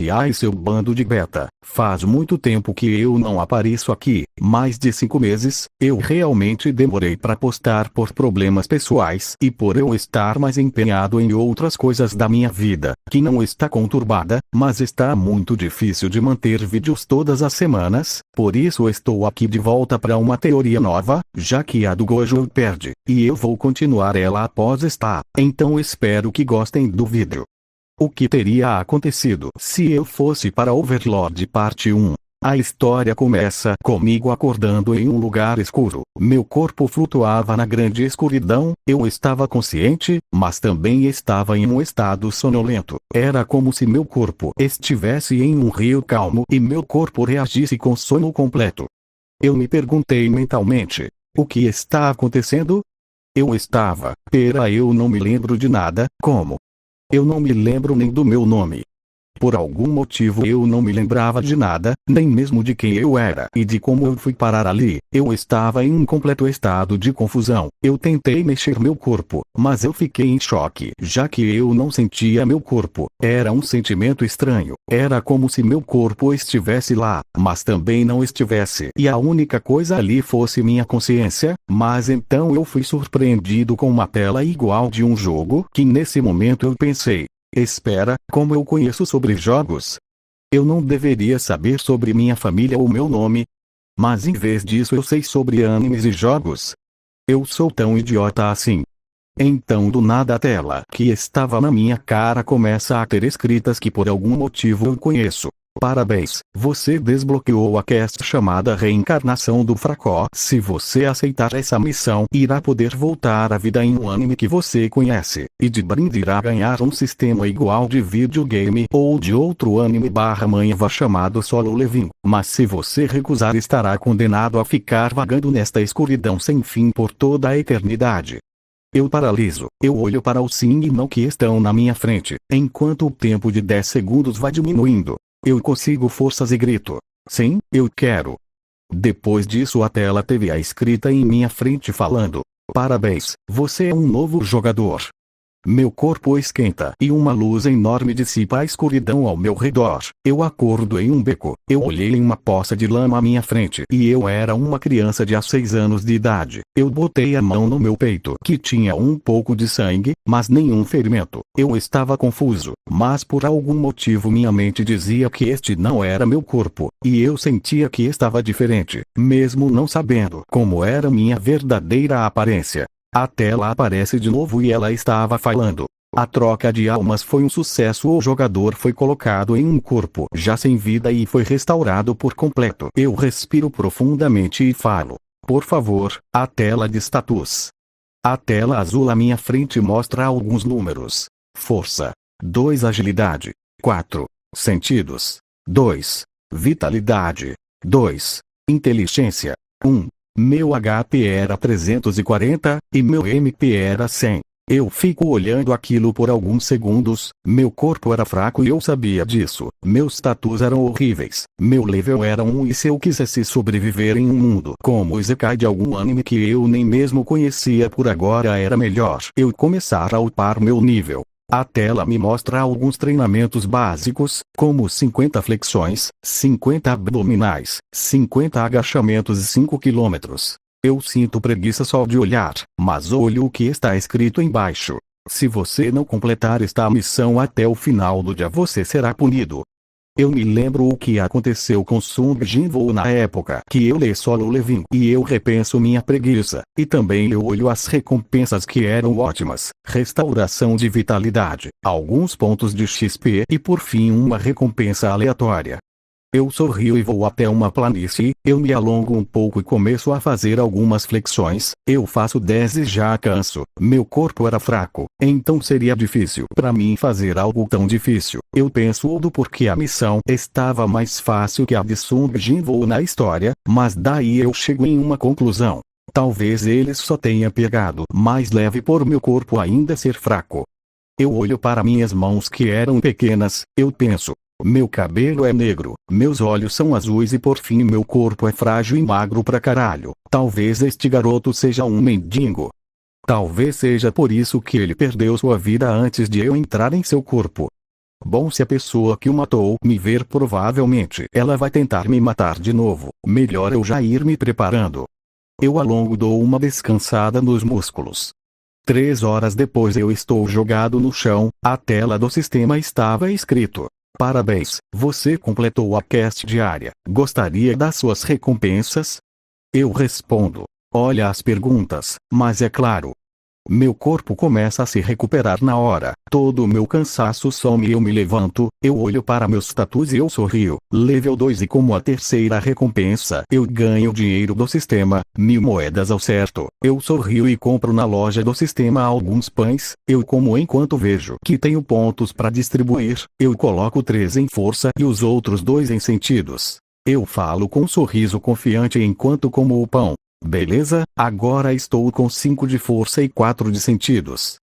E ai, seu bando de beta, faz muito tempo que eu não apareço aqui, mais de 5 meses, eu realmente demorei para postar por problemas pessoais e por eu estar mais empenhado em outras coisas da minha vida, que não está conturbada, mas está muito difícil de manter vídeos todas as semanas, por isso estou aqui de volta para uma teoria nova, já que a do Gojo perde, e eu vou continuar ela após esta, então espero que gostem do vídeo. O que teria acontecido se eu fosse para Overlord Parte 1? A história começa comigo acordando em um lugar escuro. Meu corpo flutuava na grande escuridão, eu estava consciente, mas também estava em um estado sonolento. Era como se meu corpo estivesse em um rio calmo e meu corpo reagisse com sono completo. Eu me perguntei mentalmente: o que está acontecendo? Eu não me lembro de nada, como? Eu não me lembro nem do meu nome. Por algum motivo eu não me lembrava de nada, nem mesmo de quem eu era e de como eu fui parar ali. Eu estava em um completo estado de confusão. Eu tentei mexer meu corpo, mas eu fiquei em choque, já que eu não sentia meu corpo. Era um sentimento estranho. Era como se meu corpo estivesse lá, mas também não estivesse. E a única coisa ali fosse minha consciência. Mas então eu fui surpreendido com uma tela igual de um jogo, que nesse momento eu pensei: espera, como eu conheço sobre jogos? Eu não deveria saber sobre minha família ou meu nome? Mas em vez disso eu sei sobre animes e jogos? Eu sou tão idiota assim. Então do nada a tela que estava na minha cara começa a ter escritas que por algum motivo eu conheço. Parabéns, você desbloqueou a quest chamada Reencarnação do Fracó. Se você aceitar essa missão, irá poder voltar à vida em um anime que você conhece, e de brinde irá ganhar um sistema igual de videogame ou de outro anime /manhva chamado Solo Leveling. Mas se você recusar, estará condenado a ficar vagando nesta escuridão sem fim por toda a eternidade. Eu paraliso, eu olho para os sim e não que estão na minha frente, enquanto o tempo de 10 segundos vai diminuindo. Eu consigo forças e grito: sim, eu quero. Depois disso a tela teve a escrita em minha frente falando: parabéns, você é um novo jogador. Meu corpo esquenta e uma luz enorme dissipa a escuridão ao meu redor. Eu acordo em um beco. Eu olhei em uma poça de lama à minha frente e eu era uma criança de 6 anos de idade. Eu botei a mão no meu peito, que tinha um pouco de sangue, mas nenhum ferimento. Eu estava confuso, mas por algum motivo minha mente dizia que este não era meu corpo, e eu sentia que estava diferente, mesmo não sabendo como era minha verdadeira aparência. A tela aparece de novo e ela estava falando: a troca de almas foi um sucesso. O jogador foi colocado em um corpo já sem vida e foi restaurado por completo. Eu respiro profundamente e falo: por favor, a tela de status. A tela azul à minha frente mostra alguns números. Força 2, agilidade 4, sentidos 2, vitalidade 2, inteligência 1. Meu HP era 340, e meu MP era 100. Eu fico olhando aquilo por alguns segundos. Meu corpo era fraco e eu sabia disso. Meus status eram horríveis. Meu level era 1 e se eu quisesse sobreviver em um mundo como o Isekai de algum anime que eu nem mesmo conhecia por agora, era melhor eu começar a upar meu nível. A tela me mostra alguns treinamentos básicos, como 50 flexões, 50 abdominais, 50 agachamentos e 5 km. Eu sinto preguiça só de olhar, mas olho o que está escrito embaixo: se você não completar esta missão até o final do dia, você será punido. Eu me lembro o que aconteceu com Sung Jinwoo na época que eu li Solo Leveling e eu repenso minha preguiça, e também eu olho as recompensas que eram ótimas: restauração de vitalidade, alguns pontos de XP e por fim uma recompensa aleatória. Eu sorrio e vou até uma planície, eu me alongo um pouco e começo a fazer algumas flexões. Eu faço 10 e já canso. Meu corpo era fraco, então seria difícil para mim fazer algo tão difícil. Eu penso do porquê a missão estava mais fácil que a de Sung Jinwoo na história, mas daí eu chego em uma conclusão: talvez eles só tenham pegado mais leve por meu corpo ainda ser fraco. Eu olho para minhas mãos que eram pequenas, eu penso: meu cabelo é negro, meus olhos são azuis e por fim meu corpo é frágil e magro pra caralho. Talvez este garoto seja um mendigo. Talvez seja por isso que ele perdeu sua vida antes de eu entrar em seu corpo. Bom, se a pessoa que o matou me ver, provavelmente ela vai tentar me matar de novo. Melhor eu já ir me preparando. Eu alongo, dou uma descansada nos músculos. 3 horas depois eu estou jogado no chão. A tela do sistema estava escrito: parabéns, você completou a quest diária. Gostaria das suas recompensas? Eu respondo: olha as perguntas, mas é claro. Meu corpo começa a se recuperar na hora. Todo o meu cansaço some. Eu me levanto, eu olho para meus status e eu sorrio. Level 2, e como a terceira recompensa eu ganho dinheiro do sistema, 1000 moedas ao certo. Eu sorrio e compro na loja do sistema alguns pães. Eu como enquanto vejo que tenho pontos para distribuir. Eu coloco 3 em força e os outros 2 em sentidos. Eu falo com um sorriso confiante enquanto como o pão. Beleza, agora estou com 5 de força e 4 de sentidos.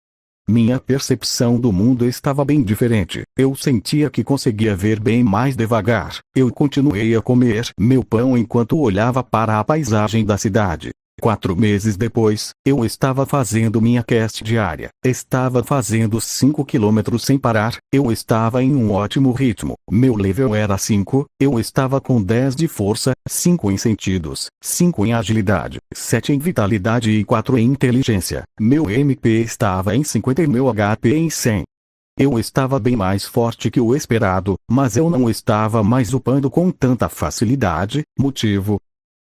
Minha percepção do mundo estava bem diferente. Eu sentia que conseguia ver bem mais devagar. Eu continuei a comer meu pão enquanto olhava para a paisagem da cidade. 4 meses depois, eu estava fazendo minha quest diária. Estava fazendo 5 quilômetros sem parar. Eu estava em um ótimo ritmo. Meu level era 5. Eu estava com 10 de força, 5 em sentidos, 5 em agilidade, 7 em vitalidade e 4 em inteligência. Meu MP estava em 50 e meu HP em 100. Eu estava bem mais forte que o esperado, mas eu não estava mais upando com tanta facilidade. Motivo: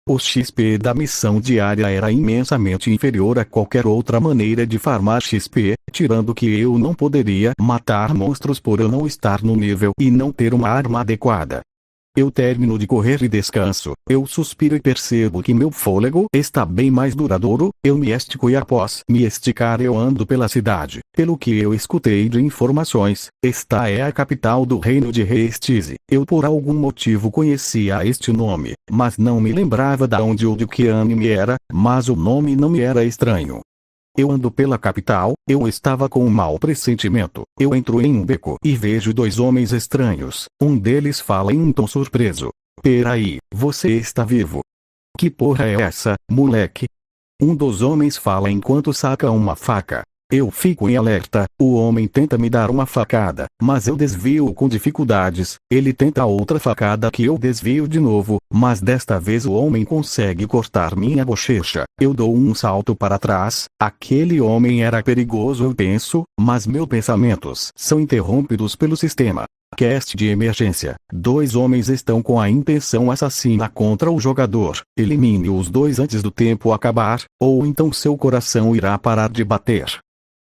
o XP da missão diária era imensamente inferior a qualquer outra maneira de farmar XP, tirando que eu não poderia matar monstros por eu não estar no nível e não ter uma arma adequada. Eu termino de correr e descanso. Eu suspiro e percebo que meu fôlego está bem mais duradouro. Eu me estico e após me esticar eu ando pela cidade. Pelo que eu escutei de informações, esta é a capital do reino de Reestize. Eu por algum motivo conhecia este nome, mas não me lembrava de onde ou de que anime era, mas o nome não me era estranho. Eu ando pela capital, eu estava com um mau pressentimento. Eu entro em um beco e vejo 2 homens estranhos. Um deles fala em um tom surpreso: peraí, você está vivo? Que porra é essa, moleque? Um dos homens fala enquanto saca uma faca. Eu fico em alerta. O homem tenta me dar uma facada, mas eu desvio com dificuldades. Ele tenta outra facada que eu desvio de novo, mas desta vez o homem consegue cortar minha bochecha. Eu dou um salto para trás. Aquele homem era perigoso, eu penso, mas meus pensamentos são interrompidos pelo sistema. Cast de emergência. 2 homens estão com a intenção assassina contra o jogador. Elimine os 2 antes do tempo acabar, ou então seu coração irá parar de bater.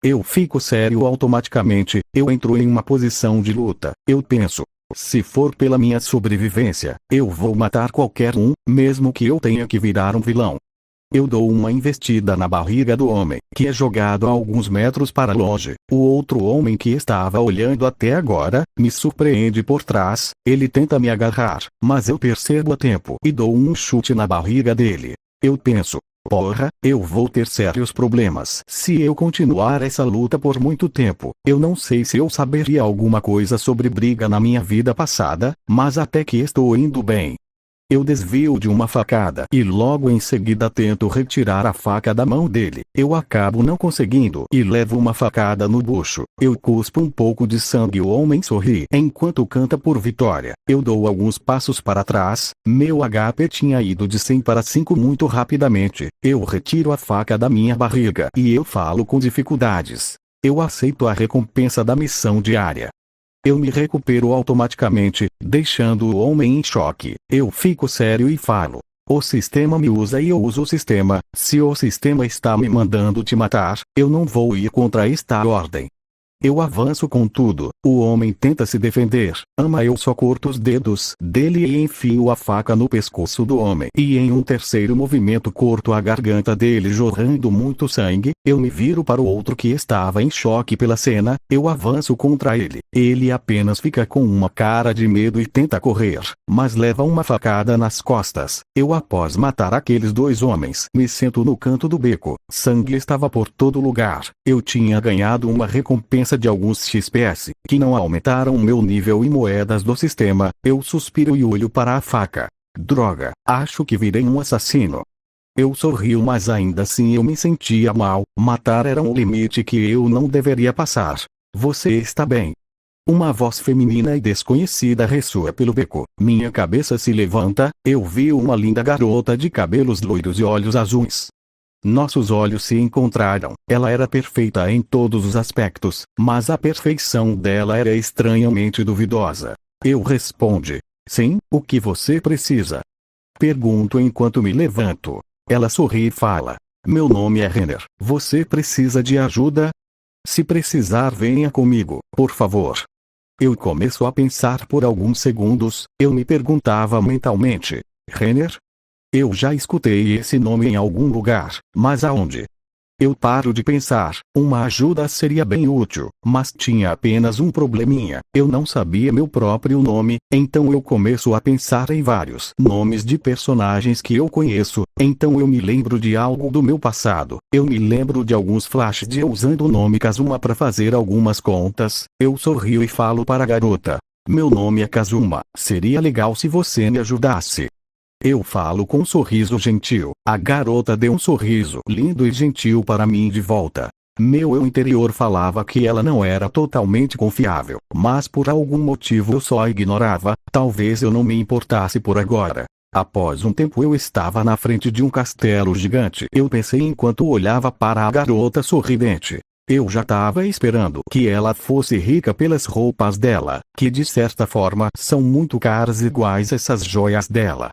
Eu fico sério automaticamente. Eu entro em uma posição de luta. Eu penso: se for pela minha sobrevivência, eu vou matar qualquer um, mesmo que eu tenha que virar um vilão. Eu dou uma investida na barriga do homem, que é jogado a alguns metros para longe. O outro homem que estava olhando até agora, me surpreende por trás. Ele tenta me agarrar, mas eu percebo a tempo e dou um chute na barriga dele. Eu penso: porra, eu vou ter sérios problemas se eu continuar essa luta por muito tempo. Eu não sei se eu saberia alguma coisa sobre briga na minha vida passada, mas até que estou indo bem. Eu desvio de uma facada e logo em seguida tento retirar a faca da mão dele. Eu acabo não conseguindo e levo uma facada no bucho. Eu cuspo um pouco de sangue. O homem sorri enquanto canta por vitória. Eu dou alguns passos para trás. Meu HP tinha ido de 100 para 5 muito rapidamente. Eu retiro a faca da minha barriga e eu falo com dificuldades: eu aceito a recompensa da missão diária. Eu me recupero automaticamente, deixando o homem em choque. Eu fico sério e falo: o sistema me usa e eu uso o sistema. Se o sistema está me mandando te matar, eu não vou ir contra esta ordem. Eu avanço com tudo. O homem tenta se defender, eu só corto os dedos dele e enfio a faca no pescoço do homem. E em um terceiro movimento corto a garganta dele jorrando muito sangue. Eu me viro para o outro que estava em choque pela cena. Eu avanço contra ele. Ele apenas fica com uma cara de medo e tenta correr, mas leva uma facada nas costas. Eu, após matar aqueles 2 homens, me sento no canto do beco. Sangue estava por todo lugar. Eu tinha ganhado uma recompensa de alguns XPS, que não aumentaram meu nível e moedas do sistema. Eu suspiro e olho para a faca. Droga, acho que virei um assassino. Eu sorrio, mas ainda assim eu me sentia mal. Matar era um limite que eu não deveria passar. Você está bem? Uma voz feminina e desconhecida ressoa pelo beco. Minha cabeça se levanta, eu vi uma linda garota de cabelos loiros e olhos azuis. Nossos olhos se encontraram. Ela era perfeita em todos os aspectos, mas a perfeição dela era estranhamente duvidosa. Eu respondo: sim, o que você precisa? Pergunto enquanto me levanto. Ela sorri e fala: meu nome é Renner. Você precisa de ajuda? Se precisar, venha comigo, por favor. Eu começo a pensar por alguns segundos. Eu me perguntava mentalmente: Renner? Eu já escutei esse nome em algum lugar, mas aonde? Eu paro de pensar. Uma ajuda seria bem útil, mas tinha apenas um probleminha. Eu não sabia meu próprio nome, então eu começo a pensar em vários nomes de personagens que eu conheço. Então eu me lembro de algo do meu passado. Eu me lembro de alguns flashes de eu usando o nome Kazuma para fazer algumas contas. Eu sorrio e falo para a garota: meu nome é Kazuma. Seria legal se você me ajudasse. Eu falo com um sorriso gentil. A garota deu um sorriso lindo e gentil para mim de volta. Meu eu interior falava que ela não era totalmente confiável, mas por algum motivo eu só ignorava. Talvez eu não me importasse por agora. Após um tempo eu estava na frente de um castelo gigante. Eu pensei enquanto olhava para a garota sorridente. Eu já estava esperando que ela fosse rica pelas roupas dela, que de certa forma são muito caras iguais essas joias dela.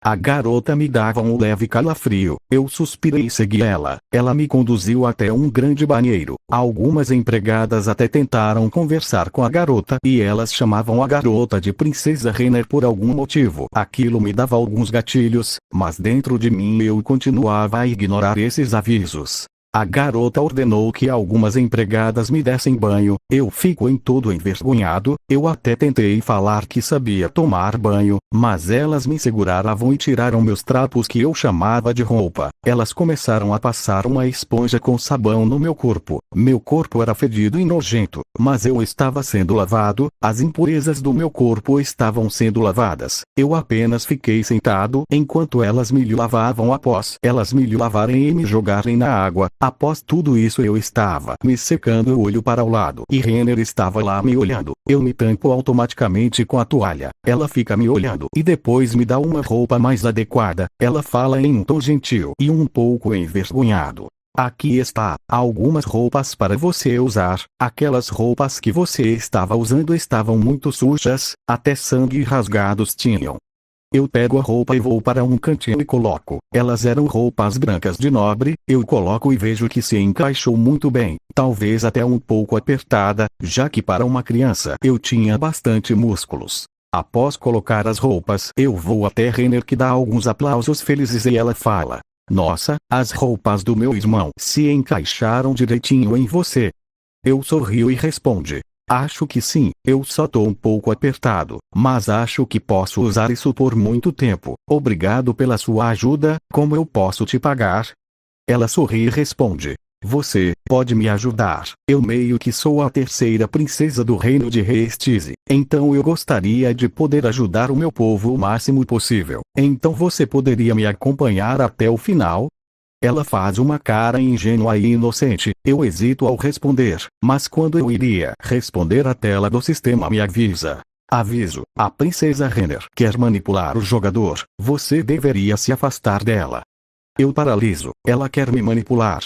A garota me dava um leve calafrio. Eu suspirei e segui ela. Ela me conduziu até um grande banheiro. Algumas empregadas até tentaram conversar com a garota e elas chamavam a garota de Princesa Renner por algum motivo. Aquilo me dava alguns gatilhos, mas dentro de mim eu continuava a ignorar esses avisos. A garota ordenou que algumas empregadas me dessem banho. Eu fico em todo envergonhado. Eu até tentei falar que sabia tomar banho, mas elas me seguraram e tiraram meus trapos que eu chamava de roupa. Elas começaram a passar uma esponja com sabão no meu corpo. Meu corpo era fedido e nojento, mas eu estava sendo lavado. As impurezas do meu corpo estavam sendo lavadas. Eu apenas fiquei sentado enquanto elas me lavavam. Após elas me lavarem e me jogarem na água, após tudo isso eu estava me secando o olho para o lado e Renner estava lá me olhando. Eu me tampo automaticamente com a toalha. Ela fica me olhando e depois me dá uma roupa mais adequada. Ela fala em um tom gentil e um pouco envergonhado: aqui está, algumas roupas para você usar. Aquelas roupas que você estava usando estavam muito sujas, até sangue rasgados tinham. Eu pego a roupa e vou para um cantinho e coloco. Elas eram roupas brancas de nobre. Eu coloco e vejo que se encaixou muito bem, talvez até um pouco apertada, já que para uma criança eu tinha bastante músculos. Após colocar as roupas, eu vou até Renner, que dá alguns aplausos felizes e ela fala: nossa, as roupas do meu irmão se encaixaram direitinho em você. Eu sorrio e respondo: acho que sim, eu só tô um pouco apertado, mas acho que posso usar isso por muito tempo. Obrigado pela sua ajuda. Como eu posso te pagar? Ela sorri e responde: você pode me ajudar. Eu meio que sou a terceira princesa do reino de Reestize, então eu gostaria de poder ajudar o meu povo o máximo possível. Então você poderia me acompanhar até o final? Ela faz uma cara ingênua e inocente. Eu hesito ao responder, mas quando eu iria responder, a tela do sistema me avisa: aviso, a princesa Renner quer manipular o jogador. Você deveria se afastar dela. Eu paraliso. Ela quer me manipular.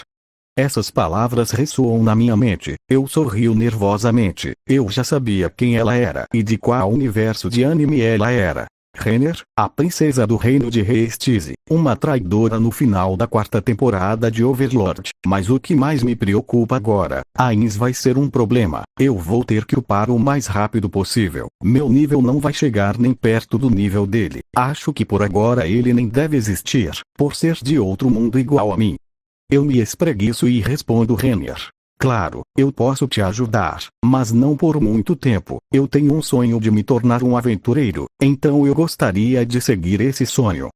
Essas palavras ressoam na minha mente. Eu sorrio nervosamente. Eu já sabia quem ela era e de qual universo de anime ela era. Renner, a princesa do reino de Reestize, uma traidora no final da 4ª temporada de Overlord. Mas o que mais me preocupa agora, Ainz vai ser um problema. Eu vou ter que upar o mais rápido possível. Meu nível não vai chegar nem perto do nível dele. Acho que por agora ele nem deve existir, por ser de outro mundo igual a mim. Eu me espreguiço e respondo: Renner, claro, eu posso te ajudar, mas não por muito tempo. Eu tenho um sonho de me tornar um aventureiro, então eu gostaria de seguir esse sonho.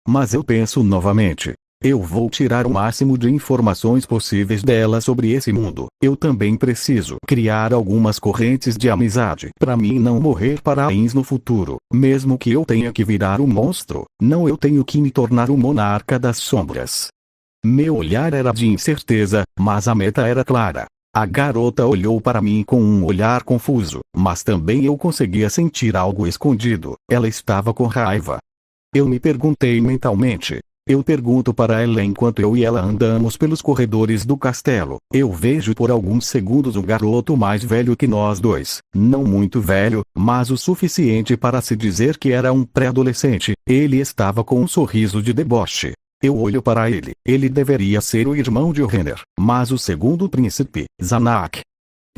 Mas eu penso novamente: eu vou tirar o máximo de informações possíveis dela sobre esse mundo. Eu também preciso criar algumas correntes de amizade para mim não morrer para Ainz no futuro. Mesmo que eu tenha que virar um monstro, não, eu tenho que me tornar o monarca das sombras. Meu olhar era de incerteza, mas a meta era clara. A garota olhou para mim com um olhar confuso, mas também eu conseguia sentir algo escondido. Ela estava com raiva. Eu me perguntei mentalmente. Eu pergunto para ela enquanto eu e ela andamos pelos corredores do castelo. Eu vejo por alguns segundos um garoto mais velho que nós dois. Não muito velho, mas o suficiente para se dizer que era um pré-adolescente. Ele estava com um sorriso de deboche. Eu olho para ele. Ele deveria ser o irmão de Renner, mas o segundo príncipe, Zanak.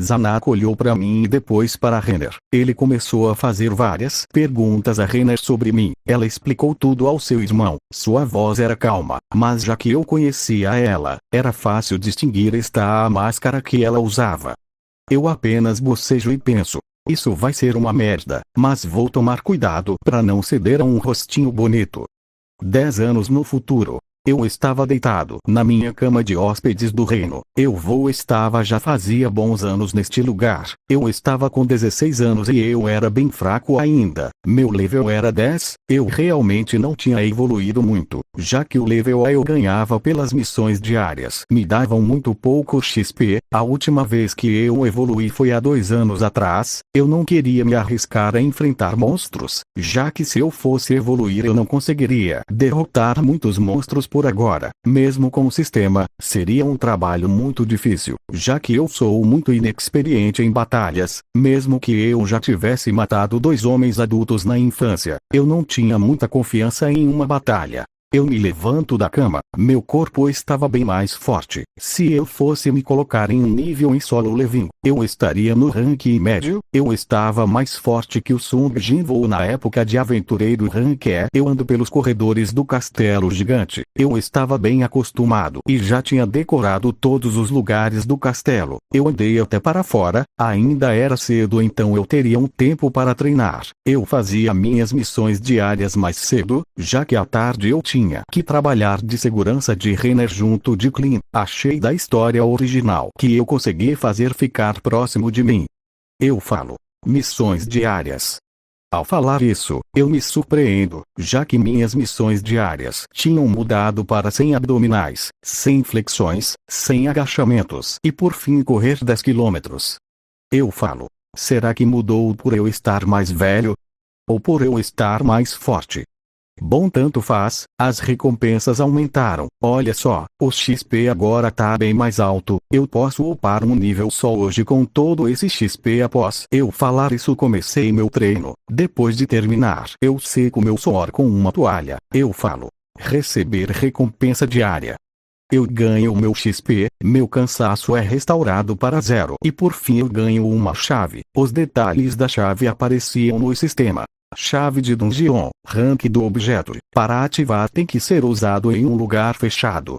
Zanak olhou para mim e depois para Renner. Ele começou a fazer várias perguntas a Renner sobre mim. Ela explicou tudo ao seu irmão. Sua voz era calma, mas já que eu conhecia ela, era fácil distinguir a máscara que ela usava. Eu apenas bocejo e penso. Isso vai ser uma merda, mas vou tomar cuidado para não ceder a um rostinho bonito. 10 anos no futuro. Eu estava deitado na minha cama de hóspedes do reino. Estava já fazia bons anos neste lugar. Eu estava com 16 anos e eu era bem fraco ainda. Meu level era 10. Eu realmente não tinha evoluído muito, já que o level A eu ganhava pelas missões diárias. Me davam muito pouco XP. A última vez que eu evoluí foi há 2 anos atrás. Eu não queria me arriscar a enfrentar monstros, já que se eu fosse evoluir eu não conseguiria derrotar muitos monstros por agora. Mesmo com o sistema, seria um trabalho muito difícil, já que eu sou muito inexperiente em batalhas. Mesmo que eu já tivesse matado 2 homens adultos na infância, eu não tinha muita confiança em uma batalha. Eu me levanto da cama, meu corpo estava bem mais forte. Se eu fosse me colocar em um nível em solo leveling, eu estaria no ranking médio. Eu estava mais forte que o Sung Jinwoo na época de aventureiro rank E. Eu ando pelos corredores do castelo gigante. Eu estava bem acostumado e já tinha decorado todos os lugares do castelo. Eu andei até para fora, ainda era cedo então eu teria um tempo para treinar. Eu fazia minhas missões diárias mais cedo, já que à tarde eu tinha que trabalhar de segurança de Renner junto de Clint. Achei da história original que eu consegui fazer ficar próximo de mim. Eu falo. Missões diárias. Ao falar isso, eu me surpreendo, já que minhas missões diárias tinham mudado para 100 abdominais, 100 flexões, 100 agachamentos e por fim correr 10 quilômetros. Eu falo. Será que mudou por eu estar mais velho? Ou por eu estar mais forte? Bom, tanto faz, as recompensas aumentaram. Olha só, o XP agora tá bem mais alto. Eu posso upar um nível só hoje com todo esse XP. Após eu falar isso, comecei meu treino. Depois de terminar, eu seco meu suor com uma toalha. Eu falo. Receber recompensa diária. Eu ganho meu XP, meu cansaço é restaurado para 0 e por fim eu ganho uma chave. Os detalhes da chave apareciam no sistema. Chave de dungeon, rank do objeto. Para ativar tem que ser usado em um lugar fechado.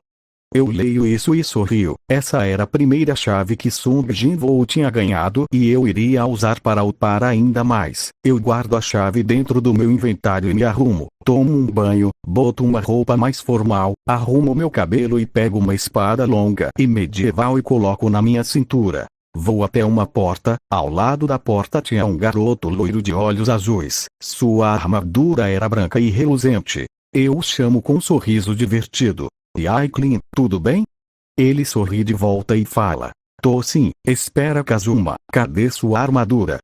Eu leio isso e sorrio. Essa era a primeira chave que Sung Jinwoo tinha ganhado e eu iria usar para upar ainda mais. Eu guardo a chave dentro do meu inventário e me arrumo. Tomo um banho, boto uma roupa mais formal, arrumo meu cabelo e pego uma espada longa e medieval e coloco na minha cintura. Vou até uma porta. Ao lado da porta tinha um garoto loiro de olhos azuis. Sua armadura era branca e reluzente. Eu o chamo com um sorriso divertido. E aí, Clint, tudo bem? Ele sorri de volta e fala. Tô sim. Espera, Kazuma, cadê sua armadura?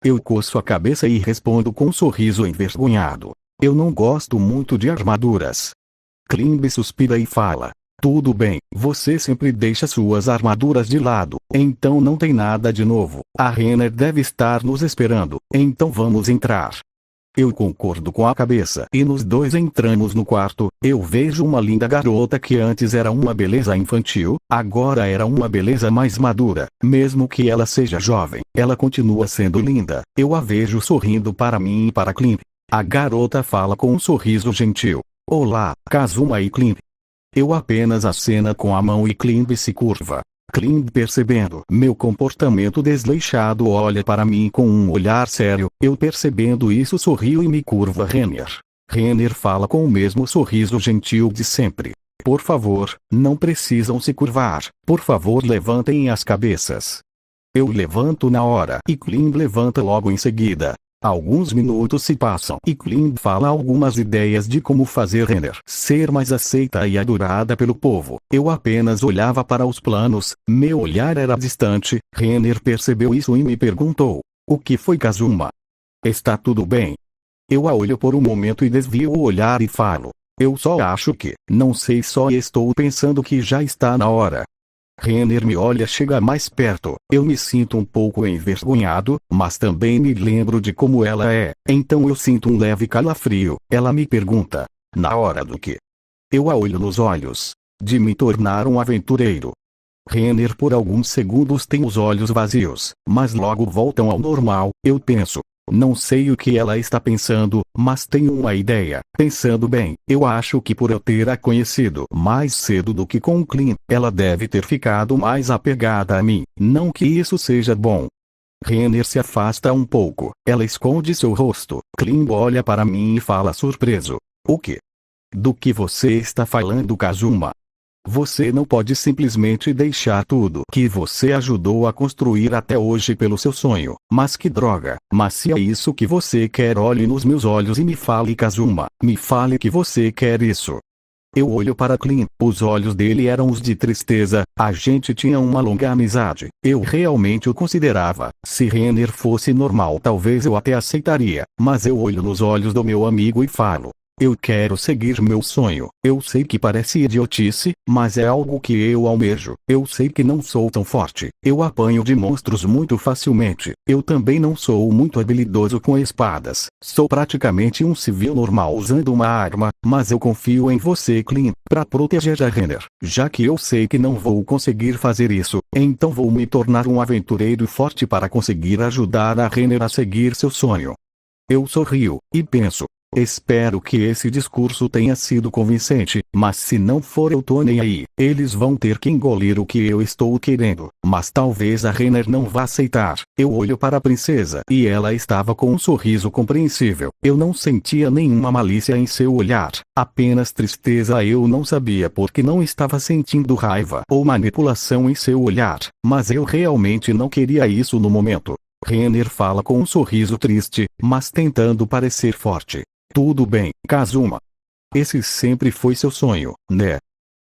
Eu coço a cabeça e respondo com um sorriso envergonhado. Eu não gosto muito de armaduras. Clint suspira e fala. Tudo bem, você sempre deixa suas armaduras de lado, então não tem nada de novo. A Renner deve estar nos esperando, então vamos entrar. Eu concordo com a cabeça e nos dois entramos no quarto. Eu vejo uma linda garota que antes era uma beleza infantil, agora era uma beleza mais madura. Mesmo que ela seja jovem, ela continua sendo linda. Eu a vejo sorrindo para mim e para Clint. A garota fala com um sorriso gentil. Olá, Kazuma e Clint. Eu apenas aceno com a mão e Clint se curva. Clint, percebendo meu comportamento desleixado, olha para mim com um olhar sério. Eu, percebendo isso, sorrio e me curva. Renner. Renner fala com o mesmo sorriso gentil de sempre. Por favor, não precisam se curvar. Por favor, levantem as cabeças. Eu levanto na hora e Clint levanta logo em seguida. Alguns minutos se passam e Clint fala algumas ideias de como fazer Renner ser mais aceita e adorada pelo povo. Eu apenas olhava para os planos, meu olhar era distante. Renner percebeu isso e me perguntou: o que foi, Kazuma? Está tudo bem? Eu a olho por um momento e desvio o olhar e falo: eu só acho que, não sei, só estou pensando que já está na hora. Renner me olha, chega mais perto. Eu me sinto um pouco envergonhado, mas também me lembro de como ela é. Então eu sinto um leve calafrio. Ela me pergunta: na hora do quê? Eu a olho nos olhos. De me tornar um aventureiro. Renner por alguns segundos tem os olhos vazios, mas logo voltam ao normal. Eu penso: não sei o que ela está pensando, mas tenho uma ideia. Pensando bem, eu acho que por eu ter a conhecido mais cedo do que com Clint, ela deve ter ficado mais apegada a mim. Não que isso seja bom. Renner se afasta um pouco. Ela esconde seu rosto. Clint olha para mim e fala surpreso: o quê? Do que você está falando, Kazuma? Você não pode simplesmente deixar tudo que você ajudou a construir até hoje pelo seu sonho. Mas que droga! Mas se é isso que você quer, olhe nos meus olhos e me fale, Kazuma. Me fale que você quer isso. Eu olho para Clint. Os olhos dele eram os de tristeza. A gente tinha uma longa amizade. Eu realmente o considerava. Se Renner fosse normal, talvez eu até aceitaria. Mas eu olho nos olhos do meu amigo e falo: eu quero seguir meu sonho. Eu sei que parece idiotice, mas é algo que eu almejo. Eu sei que não sou tão forte. Eu apanho de monstros muito facilmente. Eu também não sou muito habilidoso com espadas. Sou praticamente um civil normal usando uma arma, mas eu confio em você, Clint, para proteger a Renner. Já que eu sei que não vou conseguir fazer isso, então vou me tornar um aventureiro forte para conseguir ajudar a Renner a seguir seu sonho. Eu sorrio e penso: espero que esse discurso tenha sido convincente, mas se não for, eu tô nem aí. Eles vão ter que engolir o que eu estou querendo, mas talvez a Renner não vá aceitar. Eu olho para a princesa e ela estava com um sorriso compreensível. Eu não sentia nenhuma malícia em seu olhar, apenas tristeza. Eu não sabia porque não estava sentindo raiva ou manipulação em seu olhar, mas eu realmente não queria isso no momento. Renner fala com um sorriso triste, mas tentando parecer forte: tudo bem, Kazuma. Esse sempre foi seu sonho, né?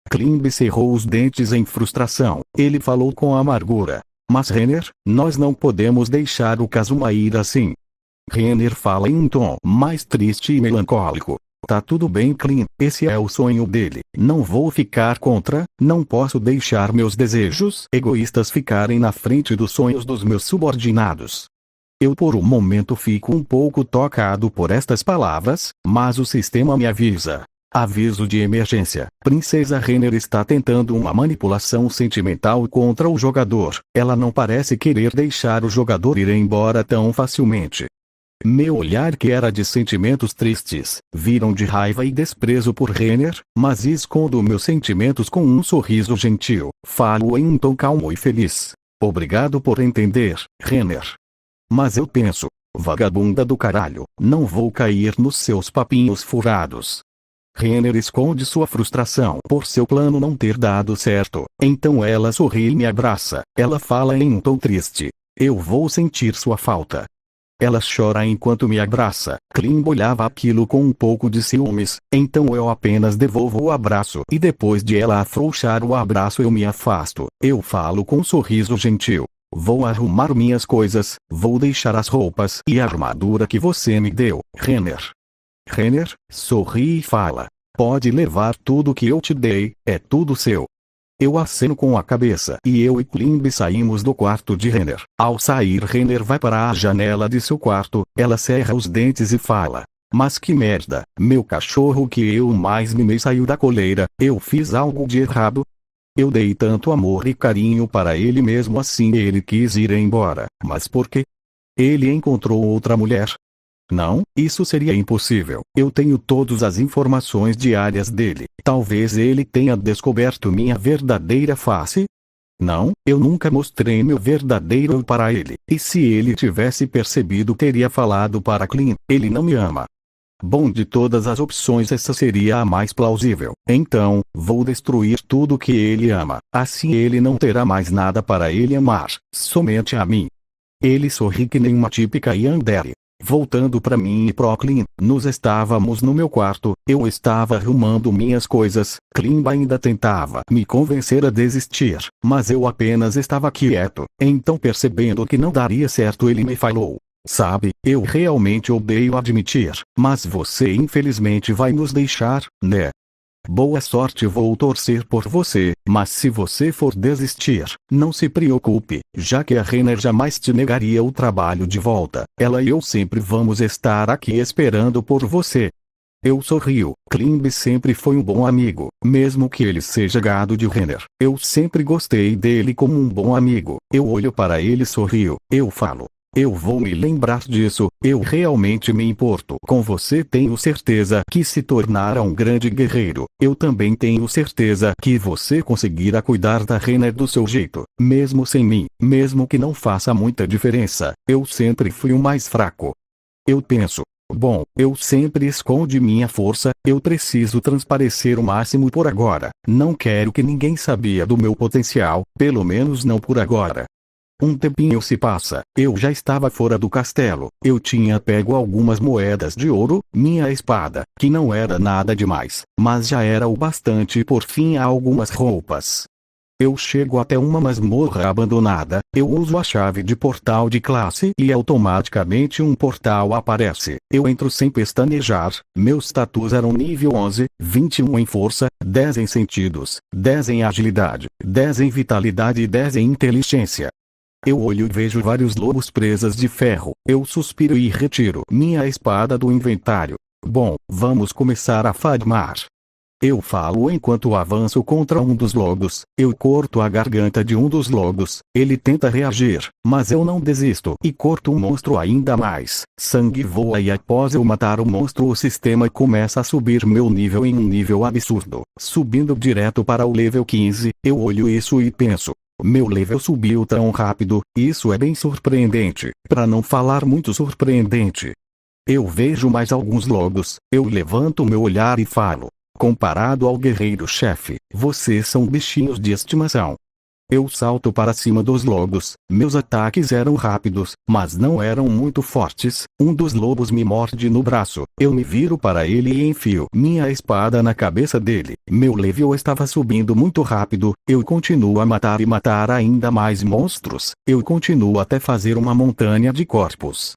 Clint cerrou os dentes em frustração. Ele falou com amargura: mas Renner, nós não podemos deixar o Kazuma ir assim. Renner fala em um tom mais triste e melancólico: tá tudo bem, Clint, esse é o sonho dele. Não vou ficar contra, não posso deixar meus desejos egoístas ficarem na frente dos sonhos dos meus subordinados. Eu por um momento fico um pouco tocado por estas palavras, mas o sistema me avisa. Aviso de emergência. Princesa Renner está tentando uma manipulação sentimental contra o jogador. Ela não parece querer deixar o jogador ir embora tão facilmente. Meu olhar, que era de sentimentos tristes, viram de raiva e desprezo por Renner, mas escondo meus sentimentos com um sorriso gentil. Falo em um tom calmo e feliz: obrigado por entender, Renner. Mas eu penso: vagabunda do caralho, não vou cair nos seus papinhos furados. Renner esconde sua frustração por seu plano não ter dado certo. Então ela sorri e me abraça. Ela fala em um tom triste: eu vou sentir sua falta. Ela chora enquanto me abraça. Clint olhava aquilo com um pouco de ciúmes, então eu apenas devolvo o abraço e depois de ela afrouxar o abraço eu me afasto. Eu falo com um sorriso gentil: vou arrumar minhas coisas, vou deixar as roupas e a armadura que você me deu, Renner. Renner sorri e fala: pode levar tudo que eu te dei, é tudo seu. Eu aceno com a cabeça e eu e Clint saímos do quarto de Renner. Ao sair, Renner vai para a janela de seu quarto. Ela cerra os dentes e fala: mas que merda, meu cachorro que eu mais mimei saiu da coleira. Eu fiz algo de errado? Eu dei tanto amor e carinho para ele, mesmo assim ele quis ir embora. Mas por quê? Ele encontrou outra mulher? Não, isso seria impossível. Eu tenho todas as informações diárias dele. Talvez ele tenha descoberto minha verdadeira face? Não, eu nunca mostrei meu verdadeiro eu para ele. E se ele tivesse percebido, teria falado para Clint: ele não me ama. Bom, de todas as opções essa seria a mais plausível. Então, vou destruir tudo que ele ama. Assim ele não terá mais nada para ele amar, somente a mim. Ele sorri que nem uma típica yandere. Voltando para mim e Proclin, nós estávamos no meu quarto, eu estava arrumando minhas coisas, Klimb ainda tentava me convencer a desistir, mas eu apenas estava quieto. Então, percebendo que não daria certo, ele me falou: sabe, eu realmente odeio admitir, mas você infelizmente vai nos deixar, né? Boa sorte, vou torcer por você, mas se você for desistir, não se preocupe, já que a Renner jamais te negaria o trabalho de volta. Ela e eu sempre vamos estar aqui esperando por você. Eu sorrio. Klimb sempre foi um bom amigo, mesmo que ele seja gado de Renner. Eu sempre gostei dele como um bom amigo. Eu olho para ele e sorrio. Eu falo: eu vou me lembrar disso, eu realmente me importo com você. Tenho certeza que se tornará um grande guerreiro. Eu também tenho certeza que você conseguirá cuidar da Renner do seu jeito, mesmo sem mim, mesmo que não faça muita diferença. Eu sempre fui o mais fraco. Eu penso: bom, eu sempre escondi minha força, eu preciso transparecer o máximo por agora. Não quero que ninguém sabia do meu potencial, pelo menos não por agora. Um tempinho se passa, eu já estava fora do castelo, eu tinha pego algumas moedas de ouro, minha espada, que não era nada demais, mas já era o bastante, por fim, a algumas roupas. Eu chego até uma masmorra abandonada, eu uso a chave de portal de classe e automaticamente um portal aparece. Eu entro sem pestanejar, meus status eram nível 11, 21 em força, 10 em sentidos, 10 em agilidade, 10 em vitalidade e 10 em inteligência. Eu olho e vejo vários lobos presas de ferro. Eu suspiro e retiro minha espada do inventário. Bom, vamos começar a farmar. Eu falo enquanto avanço contra um dos lobos. Eu corto a garganta de um dos lobos. Ele tenta reagir, mas eu não desisto e corto o monstro ainda mais. Sangue voa e após eu matar o monstro, o sistema começa a subir meu nível em um nível absurdo. Subindo direto para o level 15, eu olho isso e penso: meu level subiu tão rápido, isso é bem surpreendente, para não falar muito surpreendente. Eu vejo mais alguns lobos, eu levanto meu olhar e falo: comparado ao guerreiro-chefe, vocês são bichinhos de estimação. Eu salto para cima dos lobos, meus ataques eram rápidos, mas não eram muito fortes. Um dos lobos me morde no braço, eu me viro para ele e enfio minha espada na cabeça dele. Meu level estava subindo muito rápido, eu continuo a matar e matar ainda mais monstros, eu continuo até fazer uma montanha de corpos.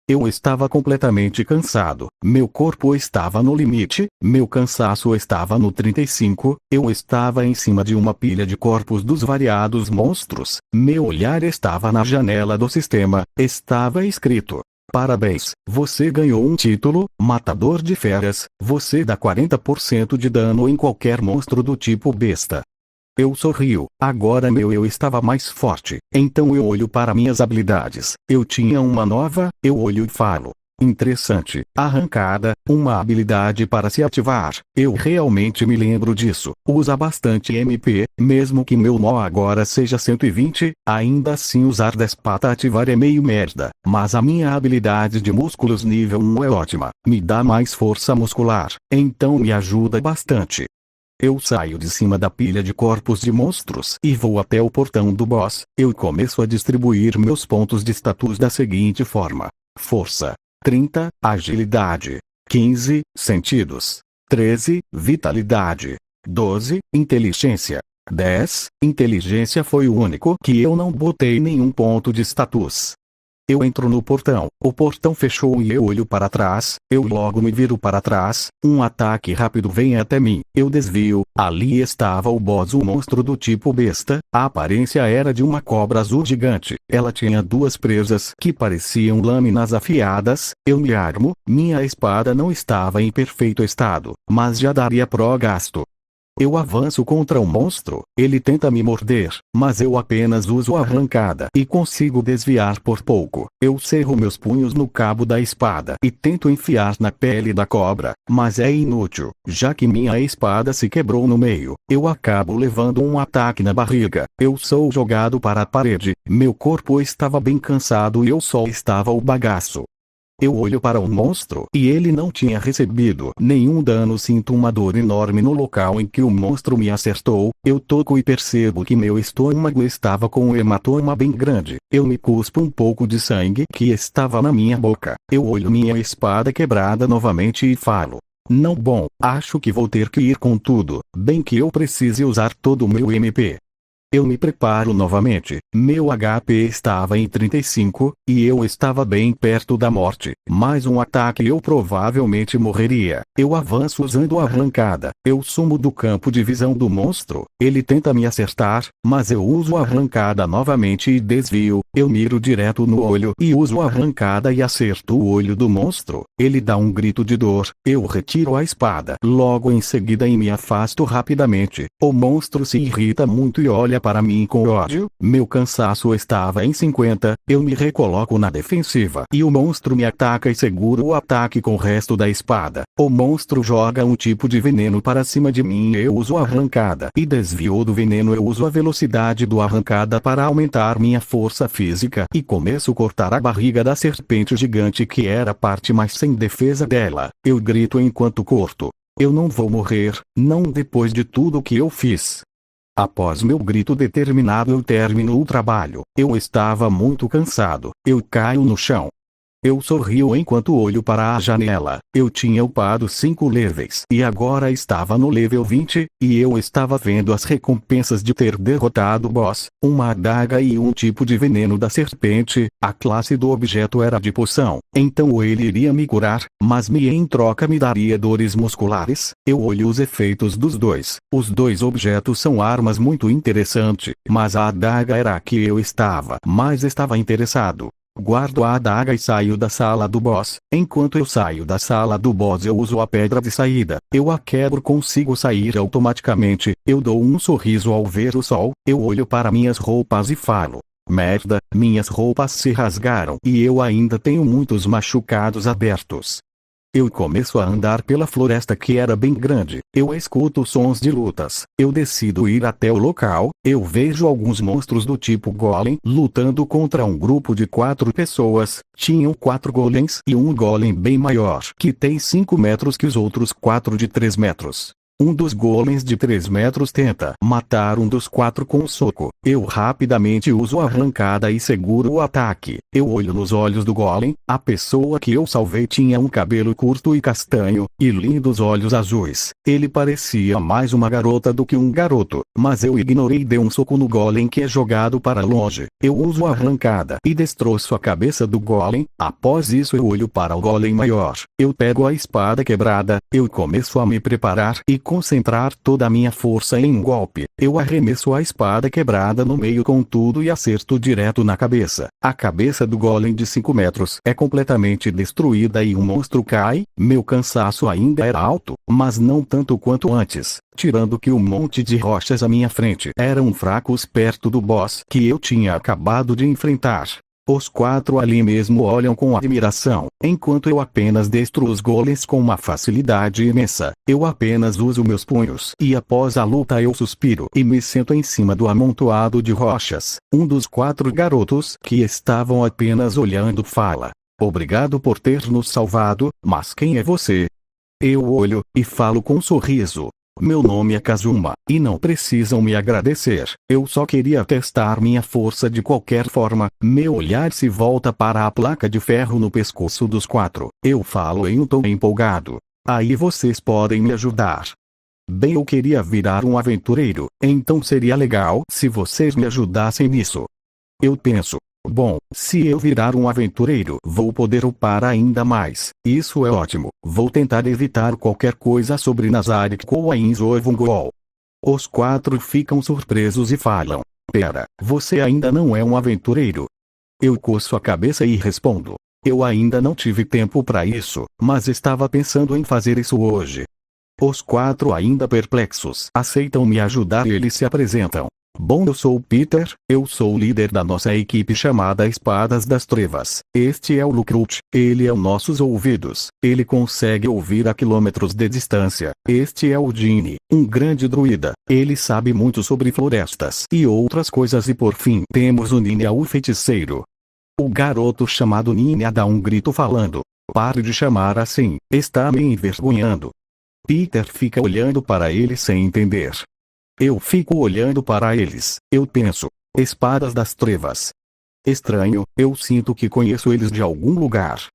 Eu estava completamente cansado, meu corpo estava no limite, meu cansaço estava no 35, eu estava em cima de uma pilha de corpos dos variados monstros, meu olhar estava na janela do sistema, estava escrito: parabéns, você ganhou um título, Matador de Feras, você dá 40% de dano em qualquer monstro do tipo besta. Eu sorrio, agora meu eu estava mais forte, então eu olho para minhas habilidades, eu tinha uma nova, eu olho e falo: interessante, arrancada, uma habilidade para se ativar, eu realmente me lembro disso, usa bastante MP, mesmo que meu nó agora seja 120, ainda assim usar 10 para ativar é meio merda, mas a minha habilidade de músculos nível 1 é ótima, me dá mais força muscular, então me ajuda bastante. Eu saio de cima da pilha de corpos de monstros e vou até o portão do boss. Eu começo a distribuir meus pontos de status da seguinte forma: força 30, agilidade 15, sentidos 13, vitalidade 12, inteligência 10. Inteligência foi o único que eu não botei nenhum ponto de status. Eu entro no portão, o portão fechou e eu olho para trás, eu logo me viro para trás, um ataque rápido vem até mim, eu desvio, ali estava o boss, um monstro do tipo besta, a aparência era de uma cobra azul gigante, ela tinha duas presas que pareciam lâminas afiadas, eu me armo, minha espada não estava em perfeito estado, mas já daria pro gasto. Eu avanço contra o monstro, ele tenta me morder, mas eu apenas uso a arrancada e consigo desviar por pouco. Eu cerro meus punhos no cabo da espada e tento enfiar na pele da cobra, mas é inútil, já que minha espada se quebrou no meio. Eu acabo levando um ataque na barriga, eu sou jogado para a parede, meu corpo estava bem cansado e eu só estava o bagaço. Eu olho para o monstro e ele não tinha recebido nenhum dano. Sinto uma dor enorme no local em que o monstro me acertou. Eu toco e percebo que meu estômago estava com um hematoma bem grande. Eu me cuspo um pouco de sangue que estava na minha boca. Eu olho minha espada quebrada novamente e falo: não, bom, acho que vou ter que ir com tudo, bem que eu precise usar todo o meu MP. Eu me preparo novamente. Meu HP estava em 35, e eu estava bem perto da morte. Mais um ataque e eu provavelmente morreria. Eu avanço usando a arrancada. Eu sumo do campo de visão do monstro. Ele tenta me acertar, mas eu uso a arrancada novamente e desvio. Eu miro direto no olho e uso a arrancada e acerto o olho do monstro. Ele dá um grito de dor. Eu retiro a espada. Logo em seguida me afasto rapidamente. O monstro se irrita muito e olha para mim com ódio. Meu cansaço estava em 50, eu me recoloco na defensiva e o monstro me ataca e seguro o ataque com o resto da espada. O monstro joga um tipo de veneno para cima de mim e eu uso a arrancada e desvio do veneno. Eu uso a velocidade do arrancada para aumentar minha força física e começo a cortar a barriga da serpente gigante que era a parte mais sem defesa dela. Eu grito enquanto corto: eu não vou morrer, não depois de tudo que eu fiz. Após meu grito determinado eu termino o trabalho. Eu estava muito cansado. Eu caio no chão. Eu sorrio enquanto olho para a janela. Eu tinha upado 5 levels e agora estava no level 20, e eu estava vendo as recompensas de ter derrotado o boss, uma adaga e um tipo de veneno da serpente. A classe do objeto era de poção, então ele iria me curar, mas em troca me daria dores musculares. Eu olho os efeitos dos dois. Os dois objetos são armas muito interessantes, mas a adaga era a que eu estava interessado. Guardo a adaga e saio da sala do boss. Enquanto eu saio da sala do boss eu uso a pedra de saída. Eu a quebro, consigo sair automaticamente. Eu dou um sorriso ao ver o sol. Eu olho para minhas roupas e falo: merda, minhas roupas se rasgaram e eu ainda tenho muitos machucados abertos. Eu começo a andar pela floresta que era bem grande. Eu escuto sons de lutas. Eu decido ir até o local. Eu vejo alguns monstros do tipo golem lutando contra um grupo de 4 pessoas. Tinham 4 golems e um golem bem maior que tem 5 metros que os outros 4 de 3 metros. Um dos golems de 3 metros tenta matar um dos 4 com um soco. Eu rapidamente uso a arrancada e seguro o ataque. Eu olho nos olhos do golem. A pessoa que eu salvei tinha um cabelo curto e castanho, e lindos olhos azuis. Ele parecia mais uma garota do que um garoto, mas eu ignorei e dei um soco no golem que é jogado para longe. Eu uso a arrancada e destroço a cabeça do golem. Após isso eu olho para o golem maior. Eu pego a espada quebrada. Eu começo a me preparar e concentrar toda a minha força em um golpe. Eu arremesso a espada quebrada no meio com tudo e acerto direto na cabeça. A cabeça do golem de 5 metros é completamente destruída e o monstro cai. Meu cansaço ainda era alto, mas não tanto quanto antes, tirando que o monte de rochas à minha frente eram fracos perto do boss que eu tinha acabado de enfrentar. Os 4 ali mesmo olham com admiração, enquanto eu apenas destruo os golems com uma facilidade imensa. Eu apenas uso meus punhos e após a luta eu suspiro e me sento em cima do amontoado de rochas. Um dos 4 garotos que estavam apenas olhando fala: obrigado por ter nos salvado, mas quem é você? Eu olho e falo com um sorriso: meu nome é Kazuma, e não precisam me agradecer. Eu só queria testar minha força de qualquer forma. Meu olhar se volta para a placa de ferro no pescoço dos 4. Eu falo em um tom empolgado: aí vocês podem me ajudar. Bem, eu queria virar um aventureiro, então seria legal se vocês me ajudassem nisso. Eu penso: bom, se eu virar um aventureiro vou poder upar ainda mais. Isso é ótimo. Vou tentar evitar qualquer coisa sobre Nazarick ou a Inzovungol. Os 4 ficam surpresos e falam: pera, você ainda não é um aventureiro? Eu coço a cabeça e respondo: eu ainda não tive tempo para isso, mas estava pensando em fazer isso hoje. Os 4 ainda perplexos aceitam me ajudar e eles se apresentam. Bom, eu sou o Peter, eu sou o líder da nossa equipe chamada Espadas das Trevas. Este é o Lucrut, ele é os nossos ouvidos. Ele consegue ouvir a quilômetros de distância. Este é o Gini, um grande druida. Ele sabe muito sobre florestas e outras coisas. E por fim temos o Ninja, o feiticeiro. O garoto chamado Ninha dá um grito falando: "Pare de chamar assim, está me envergonhando." Peter fica olhando para ele sem entender. Eu fico olhando para eles, eu penso: espadas das trevas. Estranho, eu sinto que conheço eles de algum lugar.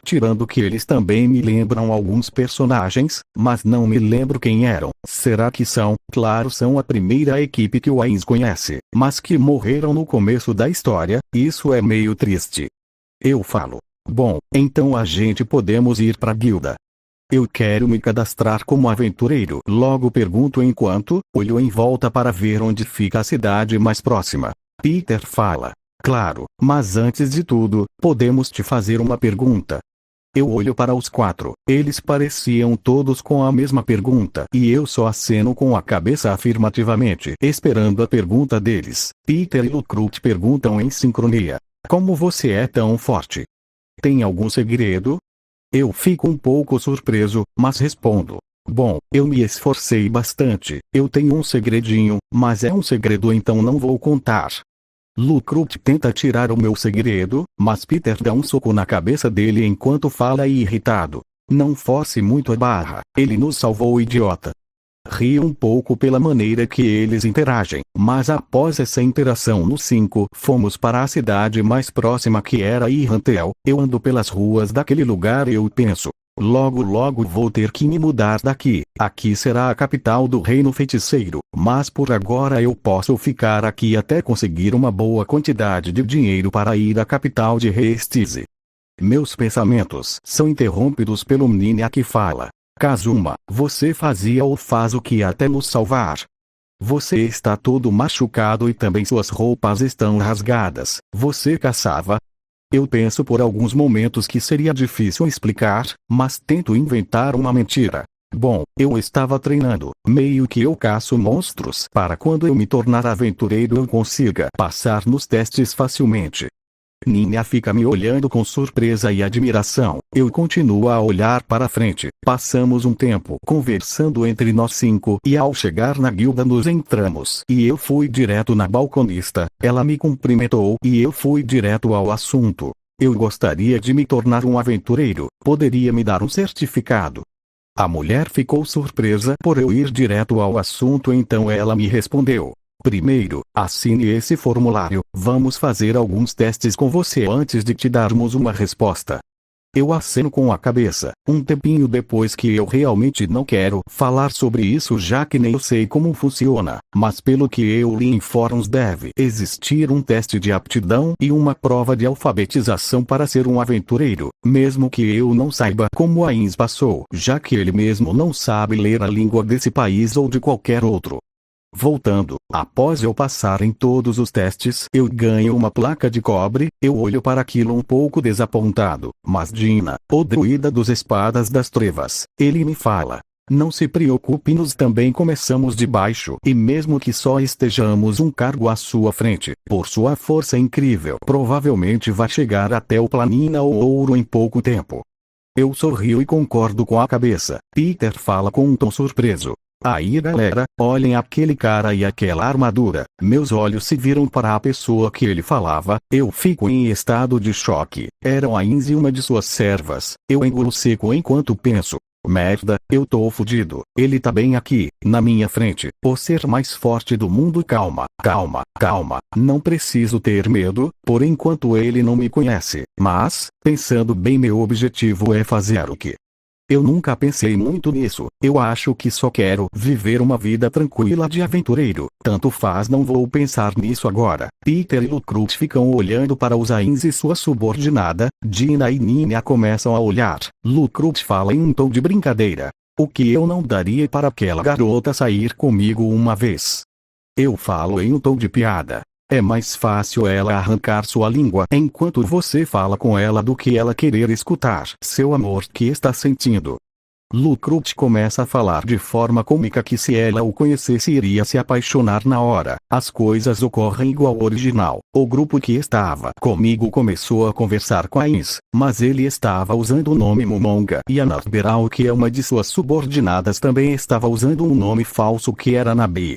Tirando que eles também me lembram alguns personagens, mas não me lembro quem eram. Será que são? Claro, são a primeira equipe que o Ainz conhece, mas que morreram no começo da história. Isso é meio triste. Eu falo: bom, então a gente podemos ir pra guilda. Eu quero me cadastrar como aventureiro. Logo pergunto enquanto olho em volta para ver onde fica a cidade mais próxima. Peter fala: claro, mas antes de tudo, podemos te fazer uma pergunta. Eu olho para os quatro, eles pareciam todos com a mesma pergunta e eu só aceno com a cabeça afirmativamente, esperando a pergunta deles. Peter e Lucrut perguntam em sincronia: como você é tão forte? Tem algum segredo? Eu fico um pouco surpreso, mas respondo: bom, eu me esforcei bastante, eu tenho um segredinho, mas é um segredo, então não vou contar. Lucrut tenta tirar o meu segredo, mas Peter dá um soco na cabeça dele enquanto fala irritado: não force muito a barra, ele nos salvou, idiota. Rio um pouco pela maneira que eles interagem, mas após essa interação nos 5, fomos para a cidade mais próxima, que era Irrantel. Eu ando pelas ruas daquele lugar e eu penso: logo vou ter que me mudar daqui. Aqui será a capital do reino feiticeiro, mas por agora eu posso ficar aqui até conseguir uma boa quantidade de dinheiro para ir à capital de Restize. Meus pensamentos são interrompidos pelo Ninha que fala: Kazuma, você fazia ou faz o que até nos salvar? Você está todo machucado e também suas roupas estão rasgadas. Você caçava? Eu penso por alguns momentos que seria difícil explicar, mas tento inventar uma mentira. Bom, eu estava treinando, meio que eu caço monstros para quando eu me tornar aventureiro eu consiga passar nos testes facilmente. Ninha fica me olhando com surpresa e admiração. Eu continuo a olhar para frente. Passamos um tempo conversando entre nós 5 e ao chegar na guilda nos entramos. E eu fui direto na balconista. Ela me cumprimentou e eu fui direto ao assunto. Eu gostaria de me tornar um aventureiro. Poderia me dar um certificado? A mulher ficou surpresa por eu ir direto ao assunto, então ela me respondeu: primeiro, assine esse formulário. Vamos fazer alguns testes com você antes de te darmos uma resposta. Eu aceno com a cabeça, um tempinho depois que eu realmente não quero falar sobre isso, já que nem eu sei como funciona, mas pelo que eu li em fóruns deve existir um teste de aptidão e uma prova de alfabetização para ser um aventureiro, mesmo que eu não saiba como Ainz passou, já que ele mesmo não sabe ler a língua desse país ou de qualquer outro. Voltando, após eu passar em todos os testes, eu ganho uma placa de cobre. Eu olho para aquilo um pouco desapontado, mas Dina, o druida dos espadas das trevas, ele me fala: não se preocupe, nós também começamos de baixo, e mesmo que só estejamos um cargo à sua frente, por sua força incrível, provavelmente vai chegar até o Planina ou Ouro em pouco tempo. Eu sorrio e concordo com a cabeça. Peter fala com um tom surpreso: aí galera, olhem aquele cara e aquela armadura. Meus olhos se viram para a pessoa que ele falava. Eu fico em estado de choque. Era Ainz e uma de suas servas. Eu engulo seco enquanto penso: merda, eu tô fudido. Ele tá bem aqui, na minha frente, o ser mais forte do mundo. Calma, não preciso ter medo, por enquanto ele não me conhece. Mas, pensando bem, meu objetivo é fazer o quê? Eu nunca pensei muito nisso. Eu acho que só quero viver uma vida tranquila de aventureiro. Tanto faz, não vou pensar nisso agora. Peter e Lucrut ficam olhando para os Ainz e sua subordinada. Dina e Ninha começam a olhar. Lucrut fala em um tom de brincadeira: o que eu não daria para aquela garota sair comigo uma vez? Eu falo em um tom de piada: é mais fácil ela arrancar sua língua enquanto você fala com ela do que ela querer escutar seu amor que está sentindo. Lucrut começa a falar de forma cômica que se ela o conhecesse iria se apaixonar na hora. As coisas ocorrem igual ao original. O grupo que estava comigo começou a conversar com Ainz, mas ele estava usando o nome Momonga, e a Narberal, que é uma de suas subordinadas, também estava usando um nome falso que era Nabi.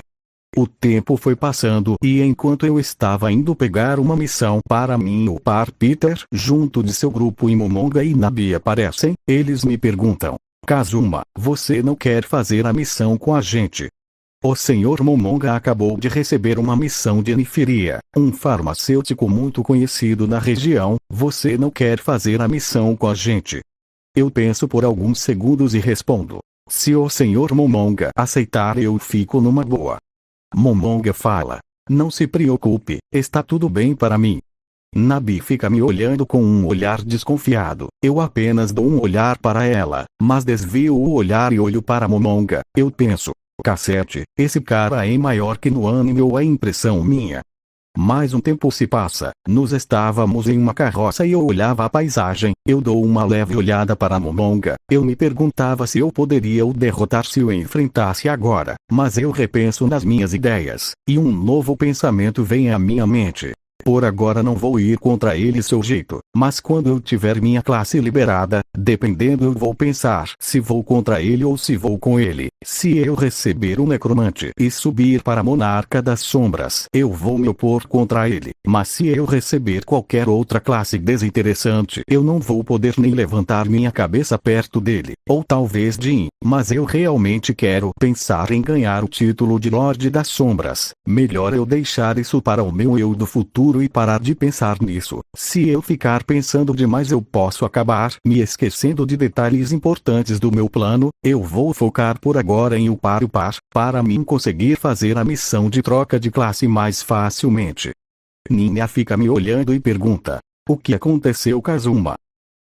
O tempo foi passando e enquanto eu estava indo pegar uma missão para mim upar Peter junto de seu grupo e Momonga e Nabi aparecem, eles me perguntam: Kazuma, você não quer fazer a missão com a gente? O Sr. Momonga acabou de receber uma missão de Nifiria, um farmacêutico muito conhecido na região. Você não quer fazer a missão com a gente? Eu penso por alguns segundos e respondo: se o Sr. Momonga aceitar, eu fico numa boa. Momonga fala: não se preocupe, está tudo bem para mim. Nabi fica me olhando com um olhar desconfiado. Eu apenas dou um olhar para ela, mas desvio o olhar e olho para Momonga. Eu penso: cacete, esse cara é maior que no anime, ou é impressão minha? Mais um tempo se passa, nós estávamos em uma carroça e eu olhava a paisagem. Eu dou uma leve olhada para Momonga. Eu me perguntava se eu poderia o derrotar se o enfrentasse agora, mas eu repenso nas minhas ideias, e um novo pensamento vem à minha mente. Por agora não vou ir contra ele seu jeito, mas quando eu tiver minha classe liberada, dependendo eu vou pensar se vou contra ele ou se vou com ele. Se eu receber um necromante e subir para Monarca das Sombras, eu vou me opor contra ele. Mas se eu receber qualquer outra classe desinteressante, eu não vou poder nem levantar minha cabeça perto dele. Ou talvez Jin, mas eu realmente quero pensar em ganhar o título de Lorde das Sombras. Melhor eu deixar isso para o meu eu do futuro e parar de pensar nisso. Se eu ficar pensando demais, eu posso acabar me esquecendo de detalhes importantes do meu plano. Eu vou focar por agora em upar para mim conseguir fazer a missão de troca de classe mais facilmente. Ninha fica me olhando e pergunta: o que aconteceu, Kazuma?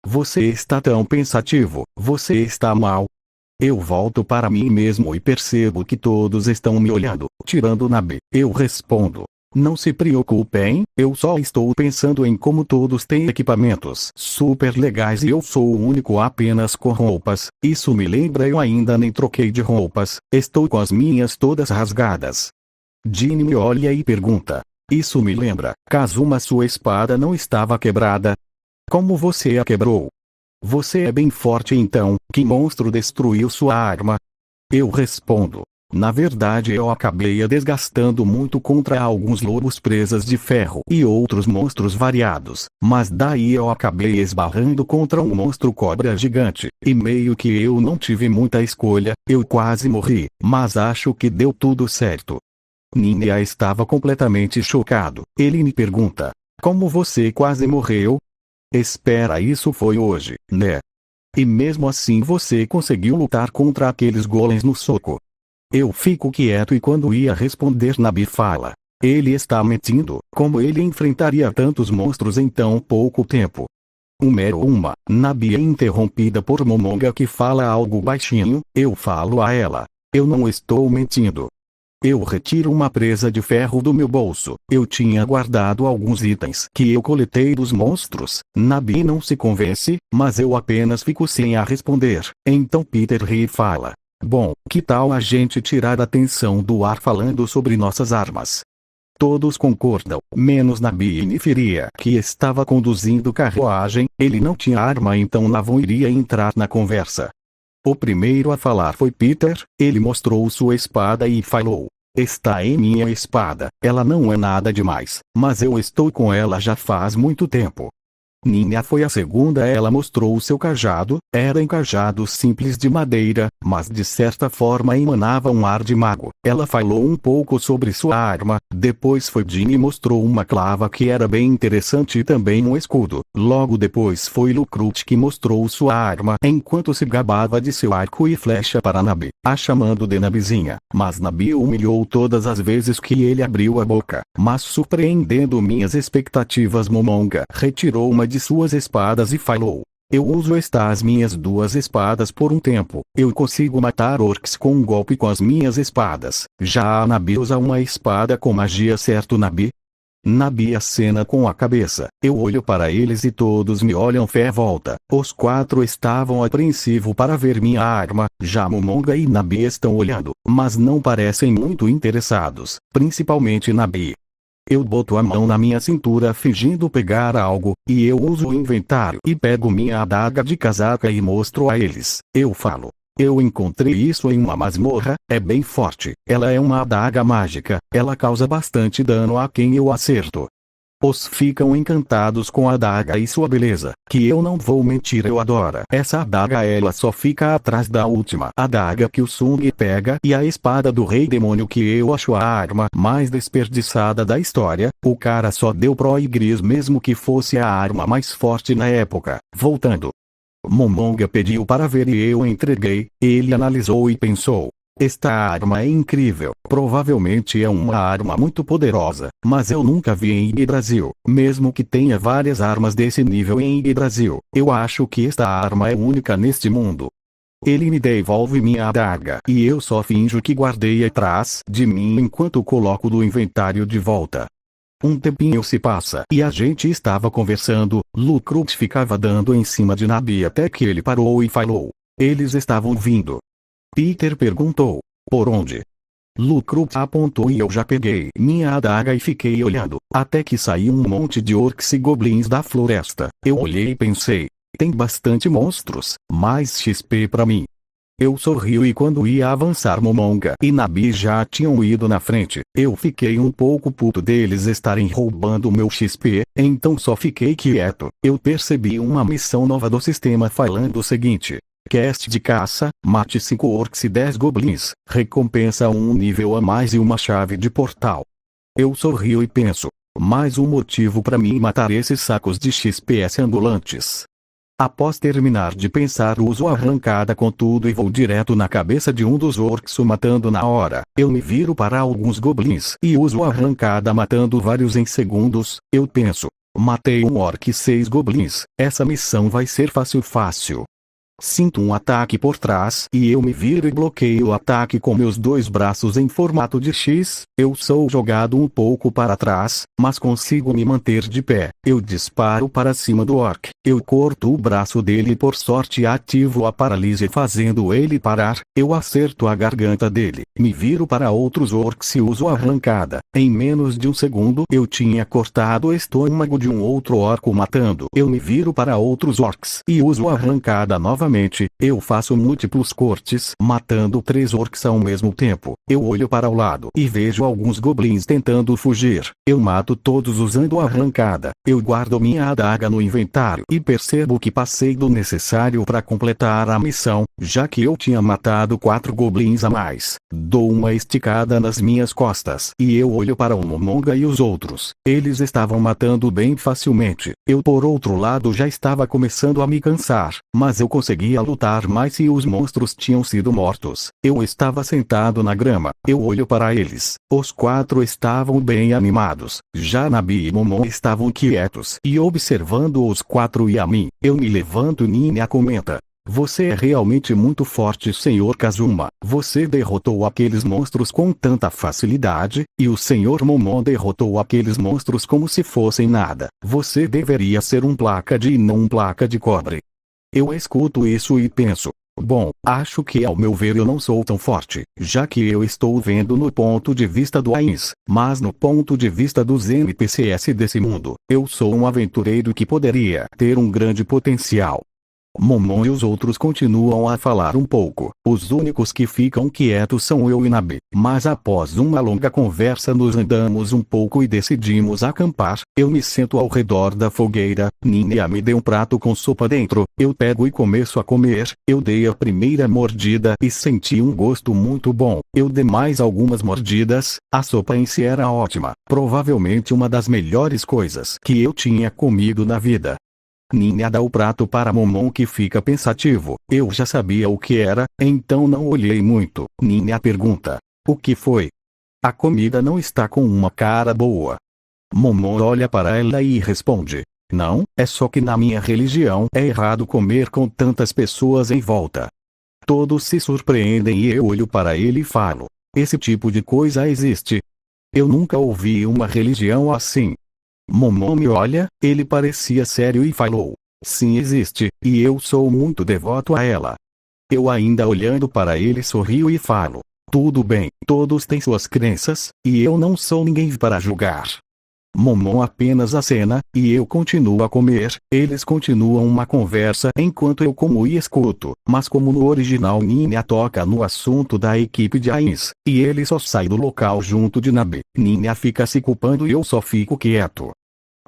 Você está tão pensativo, você está mal? Eu volto para mim mesmo e percebo que todos estão me olhando, tirando Nabi. Eu respondo: não se preocupem, eu só estou pensando em como todos têm equipamentos super legais e eu sou o único apenas com roupas. Isso me lembra, eu ainda nem troquei de roupas, estou com as minhas todas rasgadas. Jin me olha e pergunta: isso me lembra, Kazuma, sua espada não estava quebrada? Como você a quebrou? Você é bem forte então, que monstro destruiu sua arma? Eu respondo: na verdade eu acabei a desgastando muito contra alguns lobos presas de ferro e outros monstros variados, mas daí eu acabei esbarrando contra um monstro cobra gigante, e meio que eu não tive muita escolha, eu quase morri, mas acho que deu tudo certo. Ninja estava completamente chocado. Ele me pergunta: como você quase morreu? Espera, isso foi hoje, né? E mesmo assim você conseguiu lutar contra aqueles golems no soco? Eu fico quieto e quando ia responder, Nabi fala: ele está mentindo, como ele enfrentaria tantos monstros em tão pouco tempo? Nabi é interrompida por Momonga, que fala algo baixinho. Eu falo a ela: eu não estou mentindo. Eu retiro uma presa de ferro do meu bolso. Eu tinha guardado alguns itens que eu coletei dos monstros. Nabi não se convence, mas eu apenas fico sem a responder. Então Peter ri e fala: bom, que tal a gente tirar a atenção do ar falando sobre nossas armas? Todos concordam, menos Nabi e Nifiria, que estava conduzindo carruagem. Ele não tinha arma, então Navon iria entrar na conversa. O primeiro a falar foi Peter. Ele mostrou sua espada e falou: está em minha espada, ela não é nada demais, mas eu estou com ela já faz muito tempo. Ninha foi a segunda. Ela mostrou o seu cajado. Era um cajado simples de madeira, mas de certa forma emanava um ar de mago. Ela falou um pouco sobre sua arma. Depois foi Jin e mostrou uma clava que era bem interessante e também um escudo. Logo depois foi Lucrut, que mostrou sua arma enquanto se gabava de seu arco e flecha para Nabi, a chamando de Nabizinha. Mas Nabi o humilhou todas as vezes que ele abriu a boca. Mas surpreendendo minhas expectativas, Momonga retirou uma de suas espadas e falou: eu uso estas minhas duas espadas por um tempo. Eu consigo matar orcs com um golpe com as minhas espadas. Já a Nabi usa uma espada com magia, certo, Nabi? Nabi acena com a cabeça. Eu olho para eles e todos me olham fé volta. Os quatro estavam apreensivos para ver minha arma. Já Momonga e Nabi estão olhando, mas não parecem muito interessados, principalmente Nabi. Eu boto a mão na minha cintura fingindo pegar algo, e eu uso o inventário e pego minha adaga de casaca e mostro a eles. Eu falo: Eu encontrei isso em uma masmorra, é bem forte. Ela é uma adaga mágica, ela causa bastante dano a quem eu acerto. Os ficam encantados com a adaga e sua beleza, que eu não vou mentir, eu adoro. Essa adaga ela só fica atrás da última adaga que o Sung pega e a espada do rei demônio, que eu acho a arma mais desperdiçada da história. O cara só deu pro Igris mesmo que fosse a arma mais forte na época. Voltando. Momonga pediu para ver e eu entreguei. Ele analisou e pensou: esta arma é incrível, provavelmente é uma arma muito poderosa, mas eu nunca vi em Yggdrasil, mesmo que tenha várias armas desse nível em Yggdrasil, eu acho que esta arma é única neste mundo. Ele me devolve minha adaga e eu só finjo que guardei atrás de mim enquanto coloco do inventário de volta. Um tempinho se passa e a gente estava conversando. Lucrux ficava dando em cima de Nabi até que ele parou e falou: eles estavam vindo. Peter perguntou: por onde? Lucrux apontou e eu já peguei minha adaga e fiquei olhando, até que saiu um monte de orcs e goblins da floresta. Eu olhei e pensei: tem bastante monstros, mais XP pra mim. Eu sorri e quando ia avançar, Momonga e Nabi já tinham ido na frente. Eu fiquei um pouco puto deles estarem roubando meu XP, então só fiquei quieto. Eu percebi uma missão nova do sistema falando o seguinte: quest de caça, mate 5 orcs e 10 goblins, recompensa 1 nível a mais e uma chave de portal. Eu sorrio e penso: mais um motivo para mim matar esses sacos de XPS ambulantes. Após terminar de pensar, uso a arrancada com tudo e vou direto na cabeça de um dos orcs, o matando na hora. Eu me viro para alguns goblins e uso a arrancada matando vários em segundos. Eu penso: matei um orc e 6 goblins, essa missão vai ser fácil. Sinto um ataque por trás e eu me viro e bloqueio o ataque com meus 2 braços em formato de X. Eu sou jogado um pouco para trás, mas consigo me manter de pé. Eu disparo para cima do orc. Eu corto o braço dele e por sorte ativo a paralisia fazendo ele parar. Eu acerto a garganta dele. Me viro para outros orcs e uso a arrancada. Em menos de um segundo eu tinha cortado o estômago de um outro orco matando. Eu me viro para outros orcs e uso a arrancada novamente. Eu faço múltiplos cortes, matando 3 orcs ao mesmo tempo. Eu olho para o lado e vejo alguns goblins tentando fugir. Eu mato todos usando a arrancada. Eu guardo minha adaga no inventário e percebo que passei do necessário para completar a missão, já que eu tinha matado 4 goblins a mais. Dou uma esticada nas minhas costas e eu olho para o Momonga e os outros. Eles estavam matando bem facilmente. Eu por outro lado já estava começando a me cansar, mas eu conseguia lutar mais se os monstros tinham sido mortos. Eu estava sentado na grama. Eu olho para eles. Os 4 estavam bem animados. Já Nabi e Momon estavam quietos e observando os 4 e a mim. Eu me levanto e Nina comenta: você é realmente muito forte, Sr. Kazuma. Você derrotou aqueles monstros com tanta facilidade, e o Sr. Momon derrotou aqueles monstros como se fossem nada. Você deveria ser um placa de e não um placa de cobre. Eu escuto isso e penso: bom, acho que ao meu ver eu não sou tão forte, já que eu estou vendo no ponto de vista do AINS, mas no ponto de vista dos NPCs desse mundo, eu sou um aventureiro que poderia ter um grande potencial. Momon e os outros continuam a falar um pouco. Os únicos que ficam quietos são eu e Nabi. Mas após uma longa conversa nos andamos um pouco e decidimos acampar. Eu me sento ao redor da fogueira. Nina me deu um prato com sopa dentro. Eu pego e começo a comer. Eu dei a primeira mordida e senti um gosto muito bom. Eu dei mais algumas mordidas. A sopa em si era ótima. Provavelmente uma das melhores coisas que eu tinha comido na vida. Nina dá o prato para Momon, que fica pensativo. Eu já sabia o que era, então não olhei muito. Nina pergunta: o que foi? A comida não está com uma cara boa. Momon olha para ela e responde: não, é só que na minha religião é errado comer com tantas pessoas em volta. Todos se surpreendem e eu olho para ele e falo: esse tipo de coisa existe? Eu nunca ouvi uma religião assim. Momon me olha, ele parecia sério e falou: sim, existe, e eu sou muito devoto a ela. Eu ainda olhando para ele sorrio e falo: tudo bem, todos têm suas crenças, e eu não sou ninguém para julgar. Momon apenas acena, e eu continuo a comer. Eles continuam uma conversa enquanto eu como e escuto, mas como no original Ninya toca no assunto da equipe de Ainz, e ele só sai do local junto de Nabe, Ninya fica se culpando e eu só fico quieto.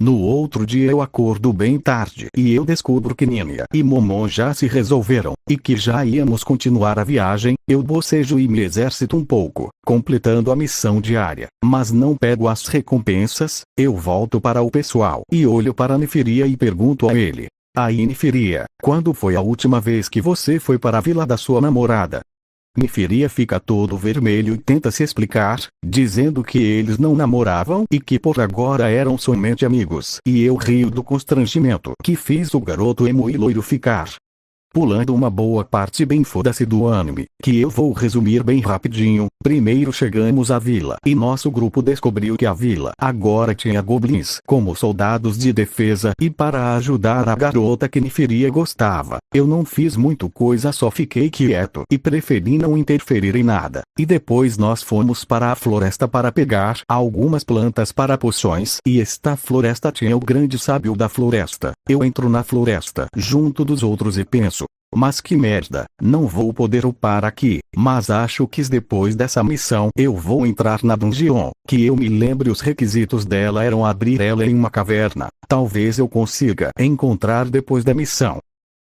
No outro dia eu acordo bem tarde e eu descubro que Ninya e Momon já se resolveram, e que já íamos continuar a viagem. Eu bocejo e me exercito um pouco, completando a missão diária, mas não pego as recompensas. Eu volto para o pessoal e olho para Nefiria e pergunto a ele: aí Nefiria, quando foi a última vez que você foi para a vila da sua namorada? Nefiria fica todo vermelho e tenta se explicar, dizendo que eles não namoravam e que por agora eram somente amigos. E eu rio do constrangimento que fiz o garoto emo e loiro ficar. Pulando uma boa parte bem foda-se do anime, que eu vou resumir bem rapidinho. Primeiro chegamos à vila e nosso grupo descobriu que a vila agora tinha goblins como soldados de defesa, e para ajudar a garota que Nefiria gostava, eu não fiz muito coisa, só fiquei quieto e preferi não interferir em nada. E depois nós fomos para a floresta para pegar algumas plantas para poções, e esta floresta tinha o grande sábio da floresta. Eu entro na floresta junto dos outros e penso: mas que merda, não vou poder upar aqui. Mas acho que depois dessa missão eu vou entrar na dungeon, que eu me lembre os requisitos dela eram abrir ela em uma caverna. Talvez eu consiga encontrar depois da missão.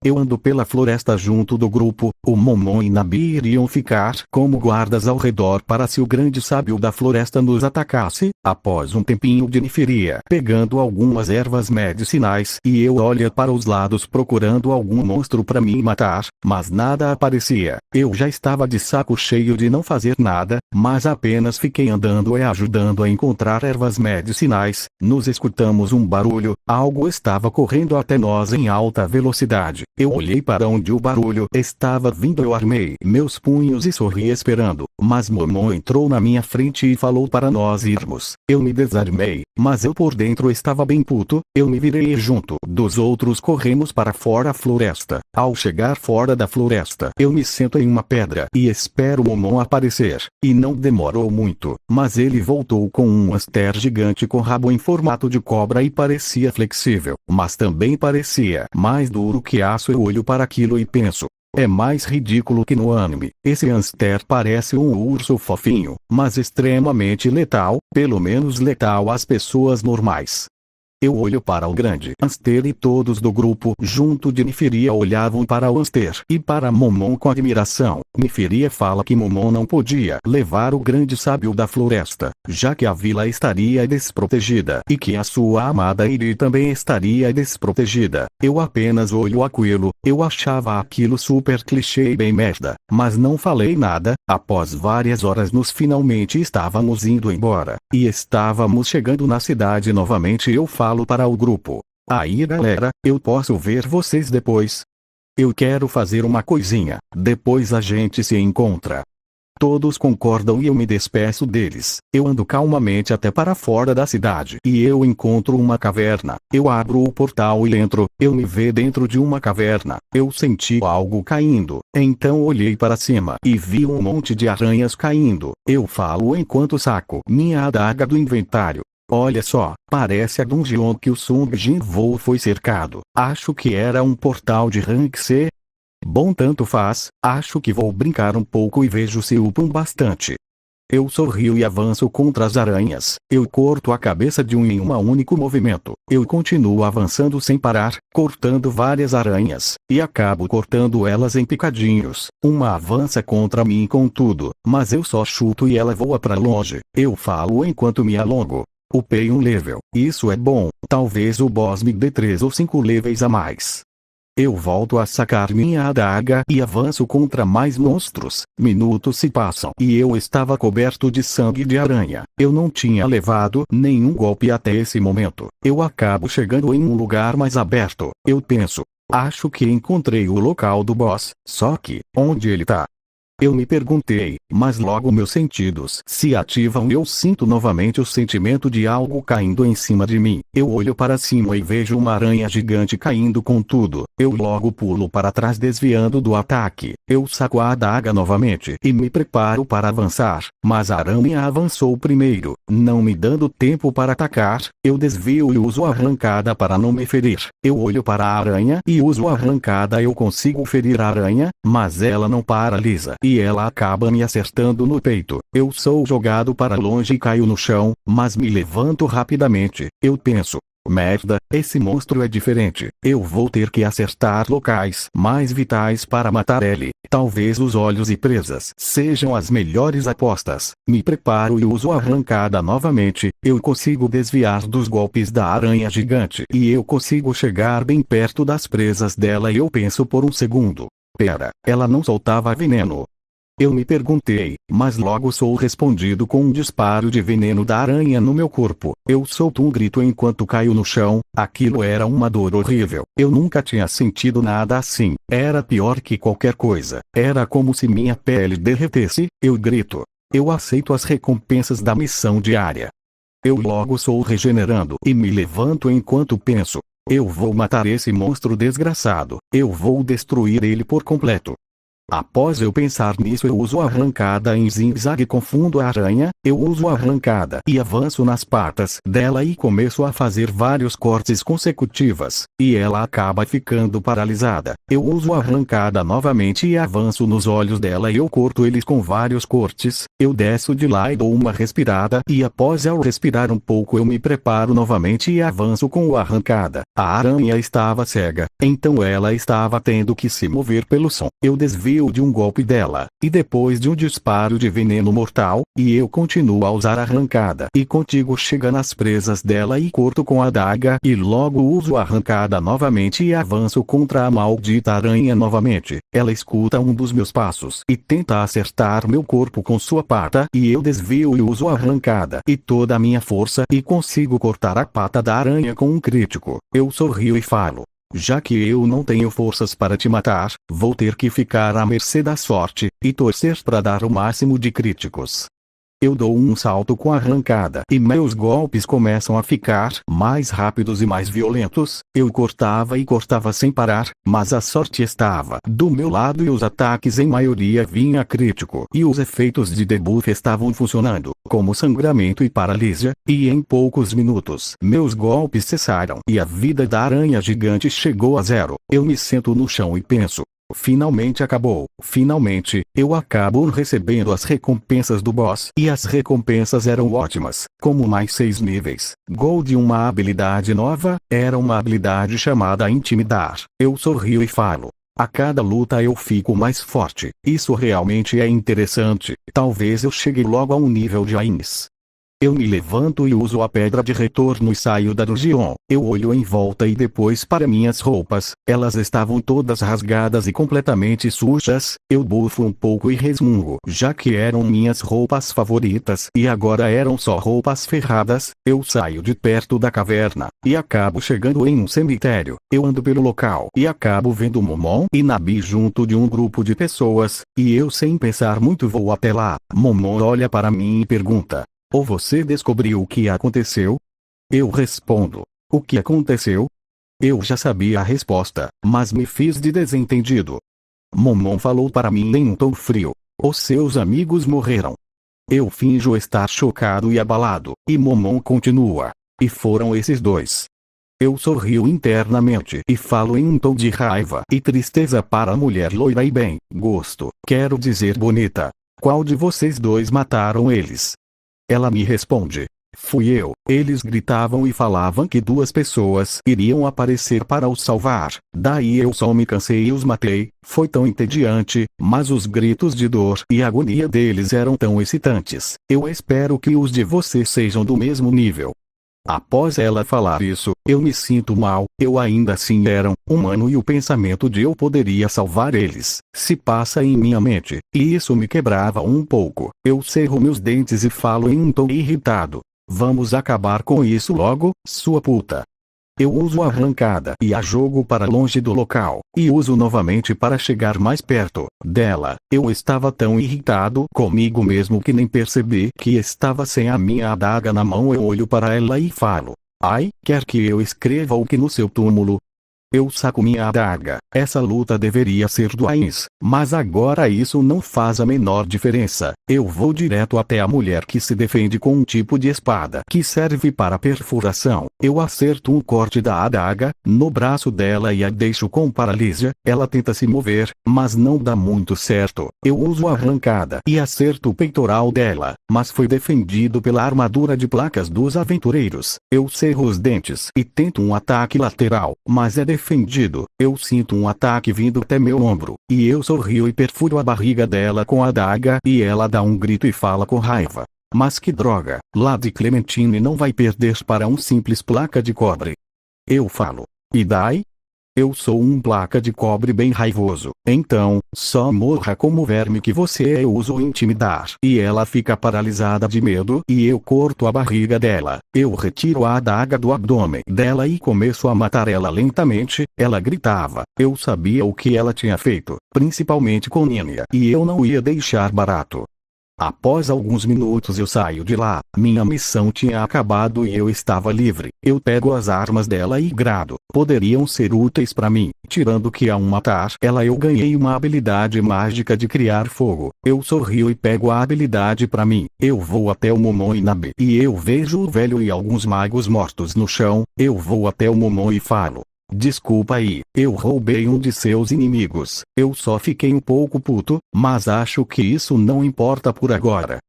Eu ando pela floresta junto do grupo. O Momon e Nabi iriam ficar como guardas ao redor para se o grande sábio da floresta nos atacasse. Após um tempinho de Nefiria pegando algumas ervas medicinais, e eu olho para os lados procurando algum monstro para me matar, mas nada aparecia. Eu já estava de saco cheio de não fazer nada, mas apenas fiquei andando e ajudando a encontrar ervas medicinais. Nos escutamos um barulho, algo estava correndo até nós em alta velocidade. Eu olhei para onde o barulho estava vindo, eu armei meus punhos e sorri esperando, mas Momon entrou na minha frente e falou para nós irmos. Eu me desarmei, mas eu por dentro estava bem puto. Eu me virei e junto dos outros corremos para fora da floresta. Ao chegar fora da floresta, eu me sento em uma pedra e espero Momon aparecer, e não demorou muito, mas ele voltou com um hamster gigante com rabo em formato de cobra e parecia flexível, mas também parecia mais duro que aço. Eu olho para aquilo e penso: é mais ridículo que no anime. Esse hamster parece um urso fofinho, mas extremamente letal, pelo menos letal às pessoas normais. Eu olho para o grande hamster e todos do grupo junto de Nefiria olhavam para o hamster e para Momon com admiração. Nefiria fala que Momon não podia levar o grande sábio da floresta, já que a vila estaria desprotegida, e que a sua amada Iri também estaria desprotegida. Eu apenas olho aquilo. Eu achava aquilo super clichê e bem merda, mas não falei nada. Após várias horas nós finalmente estávamos indo embora, e estávamos chegando na cidade novamente. Eu falo para o grupo: aí galera, eu posso ver vocês depois? Eu quero fazer uma coisinha, depois a gente se encontra. Todos concordam e eu me despeço deles. Eu ando calmamente até para fora da cidade e eu encontro uma caverna. Eu abro o portal e entro. Eu me vi dentro de uma caverna. Eu senti algo caindo. Então olhei para cima e vi um monte de aranhas caindo. Eu falo enquanto saco minha adaga do inventário: olha só, parece a dungeon que o Sung Jin Woo foi cercado. Acho que era um portal de rank C. Bom, tanto faz. Acho que vou brincar um pouco e vejo se upam bastante. Eu sorrio e avanço contra as aranhas. Eu corto a cabeça de um em um único movimento. Eu continuo avançando sem parar, cortando várias aranhas, e acabo cortando elas em picadinhos. Uma avança contra mim com tudo, mas eu só chuto e ela voa para longe. Eu falo enquanto me alongo: upei um level. Isso é bom. Talvez o boss me dê 3 ou 5 levels a mais. Eu volto a sacar minha adaga e avanço contra mais monstros. Minutos se passam e eu estava coberto de sangue de aranha. Eu não tinha levado nenhum golpe até esse momento. Eu acabo chegando em um lugar mais aberto. Eu penso: acho que encontrei o local do boss. Só que, onde ele tá? Eu me perguntei, mas logo meus sentidos se ativam e eu sinto novamente o sentimento de algo caindo em cima de mim. Eu olho para cima e vejo uma aranha gigante caindo com tudo. Eu logo pulo para trás desviando do ataque. Eu saco a adaga novamente e me preparo para avançar, mas a aranha avançou primeiro, não me dando tempo para atacar. Eu desvio e uso a arrancada para não me ferir. Eu olho para a aranha e uso a arrancada. Eu consigo ferir a aranha, mas ela não paralisa e ela acaba me acertando no peito. Eu sou jogado para longe e caio no chão, mas me levanto rapidamente. Eu penso: merda, esse monstro é diferente. Eu vou ter que acertar locais mais vitais para matar ele. Talvez os olhos e presas sejam as melhores apostas. Me preparo e uso a arrancada novamente. Eu consigo desviar dos golpes da aranha gigante e eu consigo chegar bem perto das presas dela e eu penso por um segundo: pera, ela não soltava veneno. Eu me perguntei, mas logo sou respondido com um disparo de veneno da aranha no meu corpo. Eu solto um grito enquanto caio no chão. Aquilo era uma dor horrível. Eu nunca tinha sentido nada assim. Era pior que qualquer coisa. Era como se minha pele derretesse. Eu grito. Eu aceito as recompensas da missão diária. Eu logo sou regenerando e me levanto enquanto penso: eu vou matar esse monstro desgraçado. Eu vou destruir ele por completo. Após eu pensar nisso, eu uso a arrancada em zigue-zague, confundo a aranha. Eu uso a arrancada e avanço nas patas dela e começo a fazer vários cortes consecutivos, e ela acaba ficando paralisada. Eu uso a arrancada novamente e avanço nos olhos dela e eu corto eles com vários cortes. Eu desço de lá e dou uma respirada e após eu respirar um pouco eu me preparo novamente e avanço com a arrancada. A aranha estava cega, então ela estava tendo que se mover pelo som. Eu desvio de um golpe dela, e depois de um disparo de veneno mortal, e eu continuo a usar a arrancada. E contigo chega nas presas dela e corto com a adaga e logo uso a arrancada novamente e avanço contra a maldita aranha novamente. Ela escuta um dos meus passos e tenta acertar meu corpo com sua pata e eu desvio e uso a arrancada e toda a minha força e consigo cortar a pata da aranha com um crítico. Eu sorrio e falo: já que eu não tenho forças para te matar, vou ter que ficar à mercê da sorte, e torcer para dar o máximo de críticos. Eu dou um salto com a arrancada e meus golpes começam a ficar mais rápidos e mais violentos. Eu cortava e cortava sem parar, mas a sorte estava do meu lado e os ataques em maioria vinha crítico. E os efeitos de debuff estavam funcionando, como sangramento e paralisia, e em poucos minutos meus golpes cessaram e a vida da aranha gigante chegou a zero. Eu me sento no chão e penso: finalmente acabou. Finalmente, eu acabo recebendo as recompensas do boss. E as recompensas eram ótimas, como mais 6 níveis. Gold de uma habilidade nova, era uma habilidade chamada Intimidar. Eu sorrio e falo: a cada luta eu fico mais forte. Isso realmente é interessante. Talvez eu chegue logo a um nível de Ains. Eu me levanto e uso a pedra de retorno e saio da dungeon. Eu olho em volta e depois para minhas roupas. Elas estavam todas rasgadas e completamente sujas. Eu bufo um pouco e resmungo, já que eram minhas roupas favoritas e agora eram só roupas ferradas. Eu saio de perto da caverna e acabo chegando em um cemitério. Eu ando pelo local e acabo vendo Momon e Nabi junto de um grupo de pessoas, e eu sem pensar muito vou até lá. Momon olha para mim e pergunta: ou você descobriu o que aconteceu? Eu respondo: o que aconteceu? Eu já sabia a resposta, mas me fiz de desentendido. Momon falou para mim em um tom frio: os seus amigos morreram. Eu finjo estar chocado e abalado, e Momon continua: e foram esses dois. Eu sorrio internamente e falo em um tom de raiva e tristeza para a mulher loira e bem gosto, quero dizer bonita. Qual de vocês dois mataram eles? Ela me responde: fui eu. Eles gritavam e falavam que 2 pessoas iriam aparecer para os salvar. Daí eu só me cansei e os matei. Foi tão entediante, mas os gritos de dor e agonia deles eram tão excitantes. Eu espero que os de vocês sejam do mesmo nível. Após ela falar isso, eu me sinto mal. Eu ainda assim era um humano e o pensamento de eu poderia salvar eles se passa em minha mente, e isso me quebrava um pouco. Eu cerro meus dentes e falo em um tom irritado: vamos acabar com isso logo, sua puta. Eu uso a arrancada e a jogo para longe do local, e uso novamente para chegar mais perto dela. Eu estava tão irritado comigo mesmo que nem percebi que estava sem a minha adaga na mão. Eu olho para ela e falo: ai, quer que eu escreva o que no seu túmulo? Eu saco minha adaga. Essa luta deveria ser do Ainz, mas agora isso não faz a menor diferença. Eu vou direto até a mulher que se defende com um tipo de espada que serve para perfuração. Eu acerto um corte da adaga no braço dela e a deixo com paralisia. Ela tenta se mover, mas não dá muito certo. Eu uso a arrancada e acerto o peitoral dela, mas foi defendido pela armadura de placas dos aventureiros. Eu cerro os dentes e tento um ataque lateral, mas é defendido. Eu sinto um ataque vindo até meu ombro, e eu sorrio e perfuro a barriga dela com a adaga, e ela dá um grito e fala com raiva: mas que droga, Lady Clementine não vai perder para um simples placa de cobre. Eu falo: e daí? Eu sou um placa de cobre bem raivoso, então, só morra como verme que você é. Eu uso intimidar, e ela fica paralisada de medo, e eu corto a barriga dela. Eu retiro a adaga do abdômen dela e começo a matar ela lentamente. Ela gritava. Eu sabia o que ela tinha feito, principalmente com Nina, e eu não ia deixar barato. Após alguns minutos eu saio de lá. Minha missão tinha acabado e eu estava livre. Eu pego as armas dela e grado: poderiam ser úteis para mim. Tirando que ao matar ela eu ganhei uma habilidade mágica de criar fogo. Eu sorrio e pego a habilidade para mim. Eu vou até o Momon Inabe e eu vejo o velho e alguns magos mortos no chão. Eu vou até o Momon e falo: desculpa aí, eu roubei um de seus inimigos. Eu só fiquei um pouco puto, mas acho que isso não importa por agora.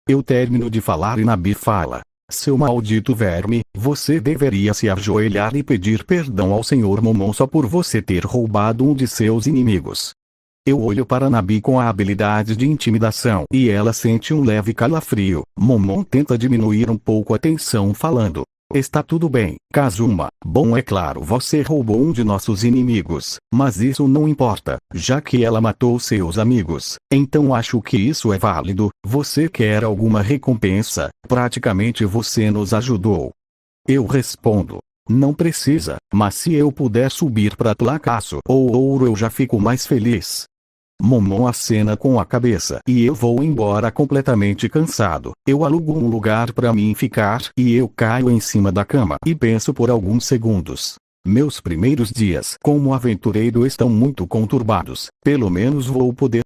Eu termino de falar e Nabi fala: seu maldito verme, você deveria se ajoelhar e pedir perdão ao Sr. Momon só por você ter roubado um de seus inimigos. Eu olho para Nabi com a habilidade de intimidação e ela sente um leve calafrio. Momon tenta diminuir um pouco a tensão falando: está tudo bem, Kazuma. Bom, é claro, você roubou um de nossos inimigos, mas isso não importa, já que ela matou seus amigos. Então acho que isso é válido. Você quer alguma recompensa? Praticamente você nos ajudou. Eu respondo: não precisa, mas se eu puder subir para placaço ou ouro eu já fico mais feliz. Momon acena com a cabeça e eu vou embora completamente cansado. Eu alugo um lugar para mim ficar e eu caio em cima da cama e penso por alguns segundos. Meus primeiros dias como aventureiro estão muito conturbados. Pelo menos vou poder